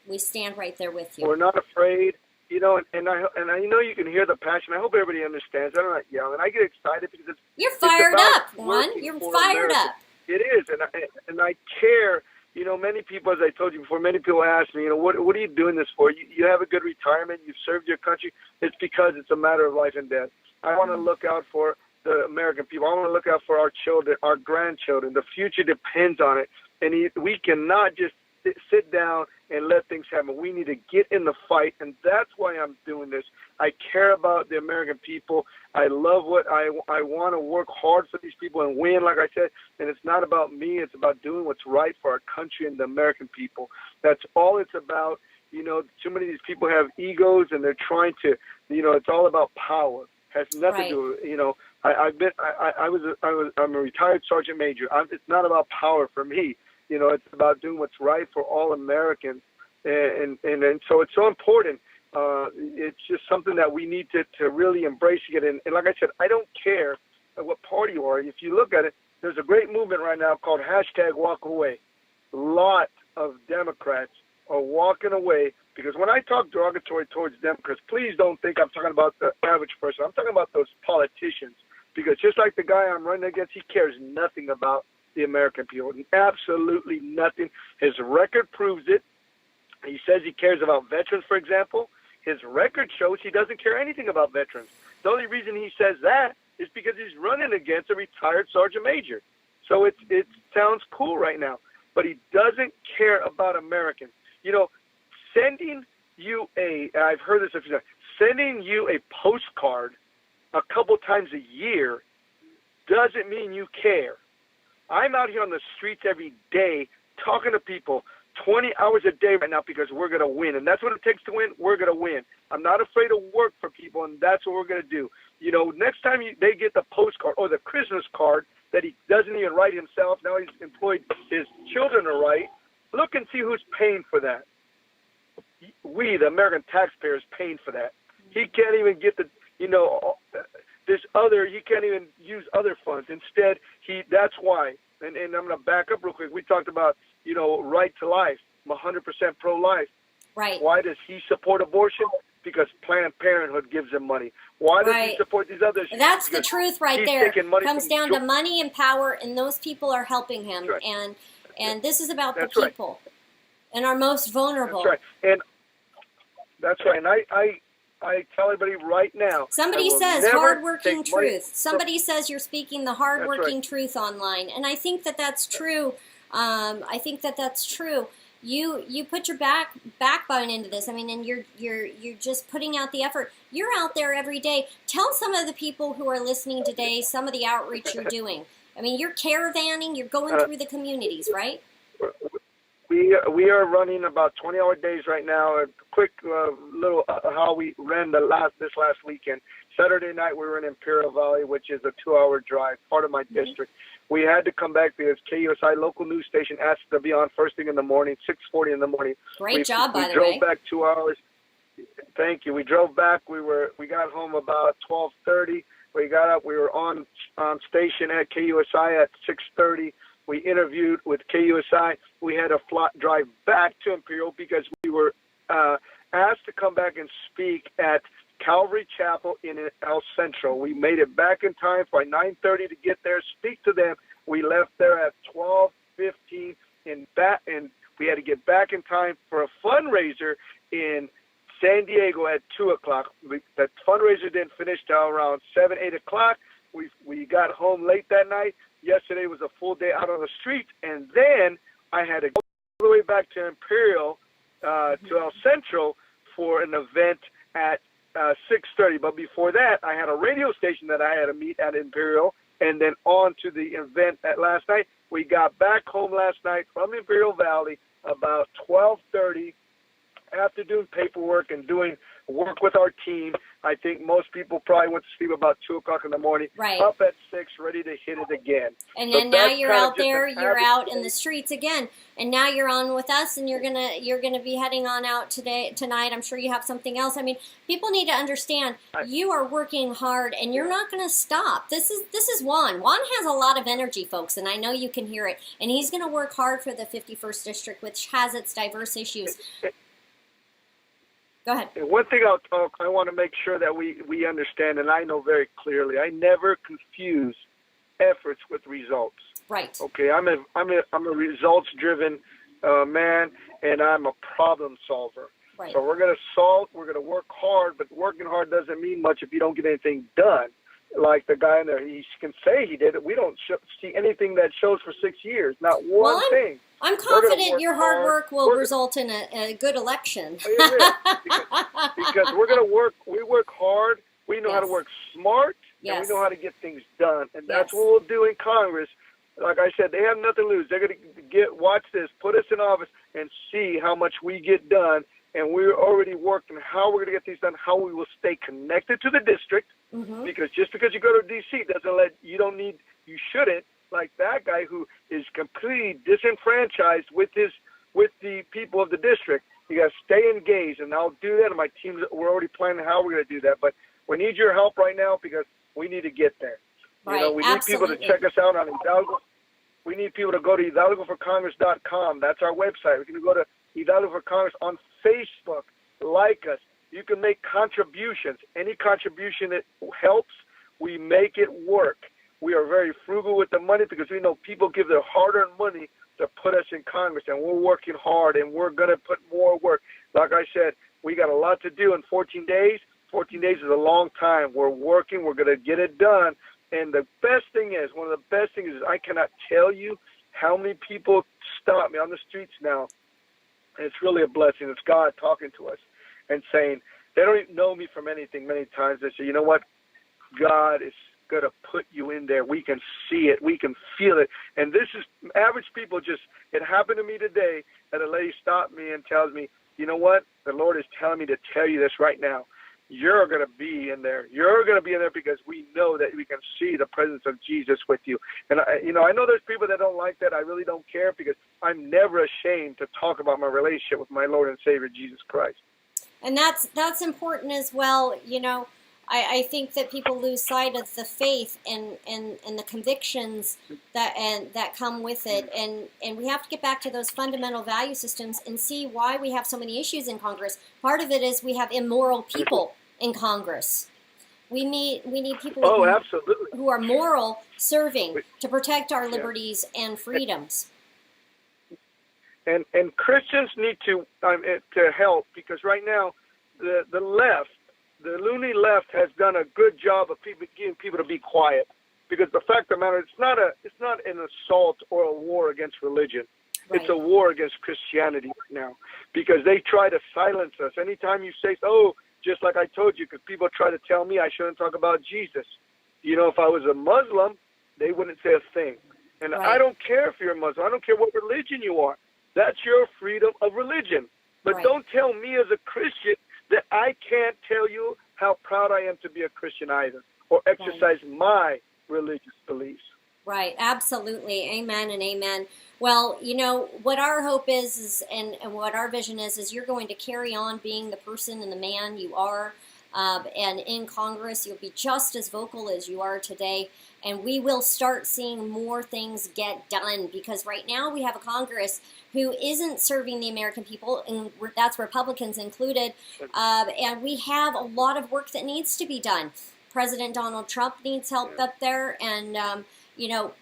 We stand right there with you. We're not afraid, and I know you can hear the passion. I hope everybody understands. I'm not yelling. I get excited because you're fired up, Juan. You're fired up. It is, and I care. Many people, as I told you before, many people ask me, what are you doing this for? You have a good retirement. You've served your country. It's because it's a matter of life and death. I want to look out for the American people. I want to look out for our children, our grandchildren. The future depends on it. And we cannot just sit down and let things happen. We need to get in the fight, and that's why I'm doing this. I care about the American people. I love what I want to work hard for these people and win, like I said. And it's not about me. It's about doing what's right for our country and the American people. That's all it's about. Too many of these people have egos, and they're trying to, it's all about power. It has nothing to do. I'm a retired sergeant major. It's not about power for me. It's about doing what's right for all Americans, and so it's so important. It's just something that we need to really embrace to get in. And like I said, I don't care what party you are. If you look at it, there's a great movement right now called #WalkAway. A lot of Democrats are walking away because when I talk derogatory towards Democrats, please don't think I'm talking about the average person. I'm talking about those politicians, because just like the guy I'm running against, he cares nothing about the American people. Absolutely nothing. His record proves it. He says he cares about veterans, for example. His record shows he doesn't care anything about veterans. The only reason he says that is because he's running against a retired sergeant major. So it sounds cool right now, but he doesn't care about Americans. Sending you I've heard this a few times, sending you a postcard a couple times a year doesn't mean you care. I'm out here on the streets every day talking to people 20 hours a day right now because we're going to win. And that's what it takes to win. We're going to win. I'm not afraid to work for people, and that's what we're going to do. You know, next time they get the postcard or the Christmas card that he doesn't even write himself, now he's employed his children to write, look and see who's paying for that. We, the American taxpayers, paying for that. He can't even get the, you know, he can't even use other funds. Instead, that's why, and I'm going to back up real quick. We talked about, you know, right to life. I'm 100% pro-life. Right. Why does he support abortion? Because Planned Parenthood gives him money. Why does he support these others? That's the truth right there. It comes down to money and power, and those people are helping him. Right. And this is about the people and our most vulnerable. That's right. And that's right. And I tell everybody right now. Somebody says hardworking truth. Somebody says you're speaking the hardworking truth online, and I think that that's true. I think that that's true. You put your backbone into this. I mean, and you're just putting out the effort. You're out there every day. Tell some of the people who are listening today some of the outreach you're doing. I mean, you're caravanning. You're going through the communities, right? We are running about 20-hour days right now. A quick little how we ran this last weekend. Saturday night we were in Imperial Valley, which is a 2-hour drive, part of my district. We had to come back because KUSI local news station asked to be on first thing in the morning, 6:40 in the morning. Great job, by the way. We drove back 2 hours. Thank you. We drove back. We got home about 12:30. We got up. We were on station at KUSI at 6:30. We interviewed with KUSI. We had a drive back to Imperial because we were asked to come back and speak at Calvary Chapel in El Centro. We made it back in time by 9:30 to get there, speak to them. We left there at 12:15 and we had to get back in time for a fundraiser in San Diego at 2 o'clock. That fundraiser didn't finish till around 7, 8 o'clock. We got home late that night. Yesterday was a full day out on the street, and then I had to go all the way back to Imperial, to El Centro for an event at 6:30. But before that, I had a radio station that I had to meet at Imperial, and then on to the event at last night. We got back home last night from Imperial Valley about 12:30 after doing paperwork and doing work with our team. I think most people probably went to sleep about 2 o'clock in the morning. Right. Up at 6, ready to hit it again. And then now you're out there. You're out in the streets again. And now you're on with us, and you're gonna be heading on out tonight. I'm sure you have something else. I mean, people need to understand you are working hard, and you're not gonna stop. This is Juan. Juan has a lot of energy, folks, and I know you can hear it. And he's gonna work hard for the 51st District, which has its diverse issues. Go ahead. And one thing I want to make sure that we understand, and I know very clearly, I never confuse efforts with results. Right. Okay, I'm a results-driven man, and I'm a problem solver. Right. So we're going to work hard, but working hard doesn't mean much if you don't get anything done. Like the guy in there, he can say he did it. We don't see anything that shows for 6 years, not one thing. I'm confident your hard work will result in a good election. Because we're going to work. We work hard. We know how to work smart, and we know how to get things done. And that's what we'll do in Congress. Like I said, they have nothing to lose. They're going to watch this, put us in office, and see how much we get done. And we're already working how we're going to get these done, how we will stay connected to the district. Mm-hmm. Because just because you go to D.C. doesn't you shouldn't, like that guy who is completely disenfranchised with the people of the district. You got to stay engaged, and I'll do that. And my team, we're already planning how we're going to do that. But we need your help right now because we need to get there. Right, we need people to check us out on Hidalgo. We need people to go to HidalgoForCongress.com. That's our website. We can go to Hidalgo for Congress on Facebook. Like us. You can make contributions. Any contribution that helps, we make it work. We are very frugal with the money because we know people give their hard-earned money to put us in Congress, and we're working hard, and we're going to put more work. Like I said, we got a lot to do in 14 days. 14 days is a long time. We're working. We're going to get it done. And the best thing is, one of the best things is I cannot tell you how many people stop me on the streets now. And it's really a blessing. It's God talking to us. and saying, they don't even know me from anything many times. They say, you know what? God is going to put you in there. We can see it. We can feel it. And this is average people just, it happened to me today that a lady stopped me and tells me, you know what? The Lord is telling me to tell you this right now. You're going to be in there. You're going to be in there because we know that we can see the presence of Jesus with you. And, I know there's people that don't like that. I really don't care because I'm never ashamed to talk about my relationship with my Lord and Savior, Jesus Christ. And that's important as well. I think that people lose sight of the faith and the convictions that come with it, and we have to get back to those fundamental value systems and see why we have so many issues in Congress. Part of it is we have immoral people in Congress. We need people who are moral, serving to protect our liberties and freedoms. And Christians need to help, because right now the left, the loony left, has done a good job of getting people to be quiet. Because the fact of the matter, it's not an assault or a war against religion. Right. It's a war against Christianity right now, because they try to silence us. Anytime you say, just like I told you, because people try to tell me I shouldn't talk about Jesus. If I was a Muslim, they wouldn't say a thing. And right. I don't care if you're a Muslim. I don't care what religion you are. That's your freedom of religion. But right. Don't tell me as a Christian that I can't tell you how proud I am to be a Christian either, or exercise my religious beliefs. Right, absolutely. Amen and amen. Well, what our hope is and what our vision is you're going to carry on being the person and the man you are. And in Congress, you'll be just as vocal as you are today. And we will start seeing more things get done, because right now we have a Congress who isn't serving the American people, and that's Republicans included. And we have a lot of work that needs to be done. President Donald Trump needs help up there, and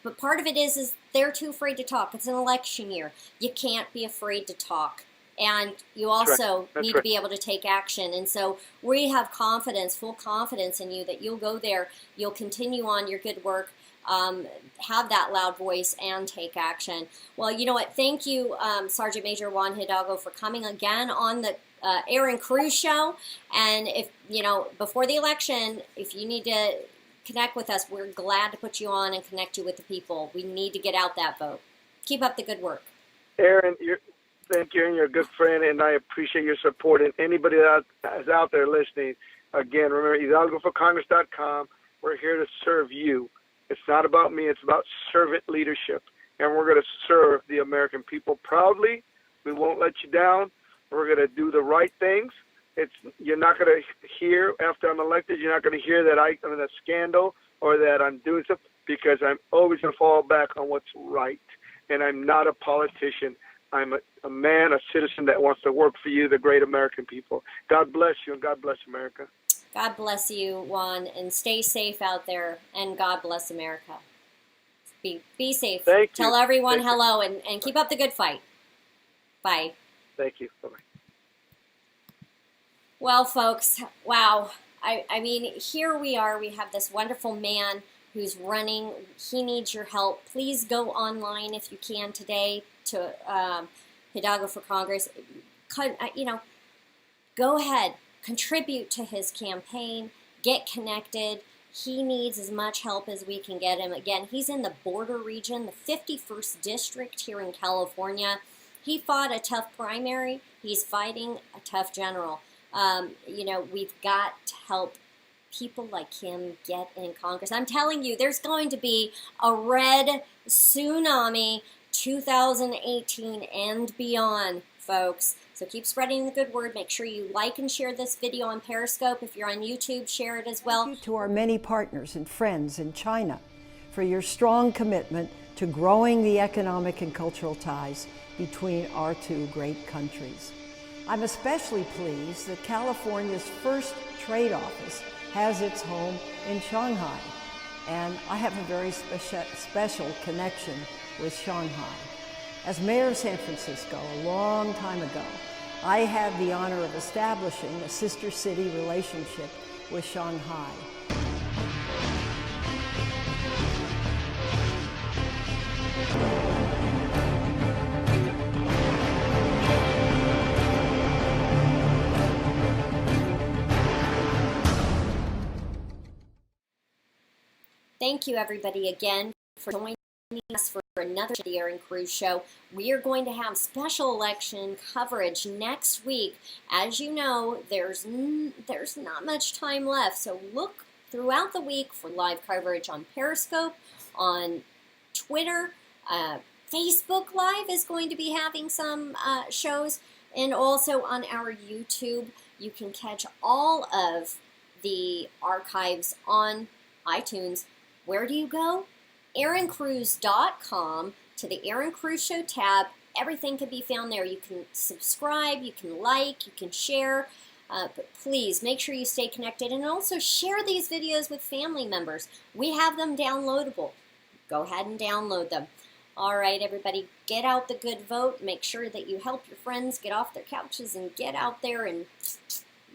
but part of it is they're too afraid to talk. It's an election year. You can't be afraid to talk. And you also need to be able to take action. And so we have full confidence in you that you'll go there, you'll continue on your good work, have that loud voice, and take action. Well, you know what? Thank you, Sergeant Major Juan Hidalgo, for coming again on the Erin Cruz Show. And if, before the election, if you need to connect with us, we're glad to put you on and connect you with the people. We need to get out that vote. Keep up the good work. Erin, thank you, and you're a good friend, and I appreciate your support. And anybody that is out there listening, again, remember, HidalgoForCongress.com. We're here to serve you. It's not about me. It's about servant leadership, and we're going to serve the American people proudly. We won't let you down. We're going to do the right things. You're not going to hear, after I'm elected, you're not going to hear that I'm in a scandal or that I'm doing something, because I'm always going to fall back on what's right, and I'm not a politician. I'm a man, a citizen that wants to work for you, the great American people. God bless you, and God bless America. God bless you, Juan, and stay safe out there, and God bless America. Be safe. Thank you. Tell everyone hello, and keep up the good fight. Bye. Thank you. Bye-bye. Well, folks, wow. I mean, here we are. We have this wonderful man who's running. He needs your help. Please go online if you can today to Hidalgo for Congress. Go ahead, contribute to his campaign, get connected. He needs as much help as we can get him. Again, he's in the border region, the 51st District here in California. He fought a tough primary. He's fighting a tough general. We've got to help people like him get in Congress. I'm telling you, there's going to be a red tsunami 2018 and beyond, folks. So keep spreading the good word. Make sure you like and share this video on Periscope. If you're on YouTube, share it as well. Thank you to our many partners and friends in China for your strong commitment to growing the economic and cultural ties between our two great countries. I'm especially pleased that California's first trade office has its home in Shanghai, and I have a very special connection with Shanghai. As mayor of San Francisco a long time ago, I had the honor of establishing a sister city relationship with Shanghai. Thank you, everybody, again for joining us for another The Erin Cruz Show. We are going to have special election coverage next week. As you know, there's not much time left, so look throughout the week for live coverage on Periscope, on Twitter. Facebook Live is going to be having some shows, and also on our YouTube. You can catch all of the archives on iTunes. Where do you go? ErinCruz.com to the Erin Cruz Show tab. Everything can be found there. You can subscribe, you can like, you can share. But please make sure you stay connected and also share these videos with family members. We have them downloadable. Go ahead and download them. All right, everybody, get out the good vote. Make sure that you help your friends get off their couches and get out there and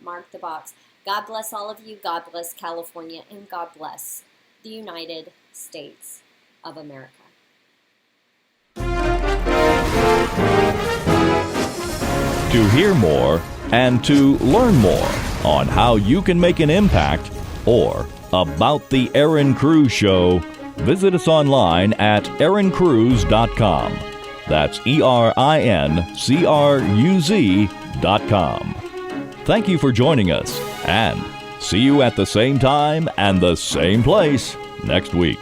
mark the box. God bless all of you. God bless California. And God bless the United States of America. To hear more and to learn more on how you can make an impact or about the Erin Cruz Show, visit us online at erincruz.com. That's ERINCRUZ.com. Thank you for joining us, and see you at the same time and the same place next week.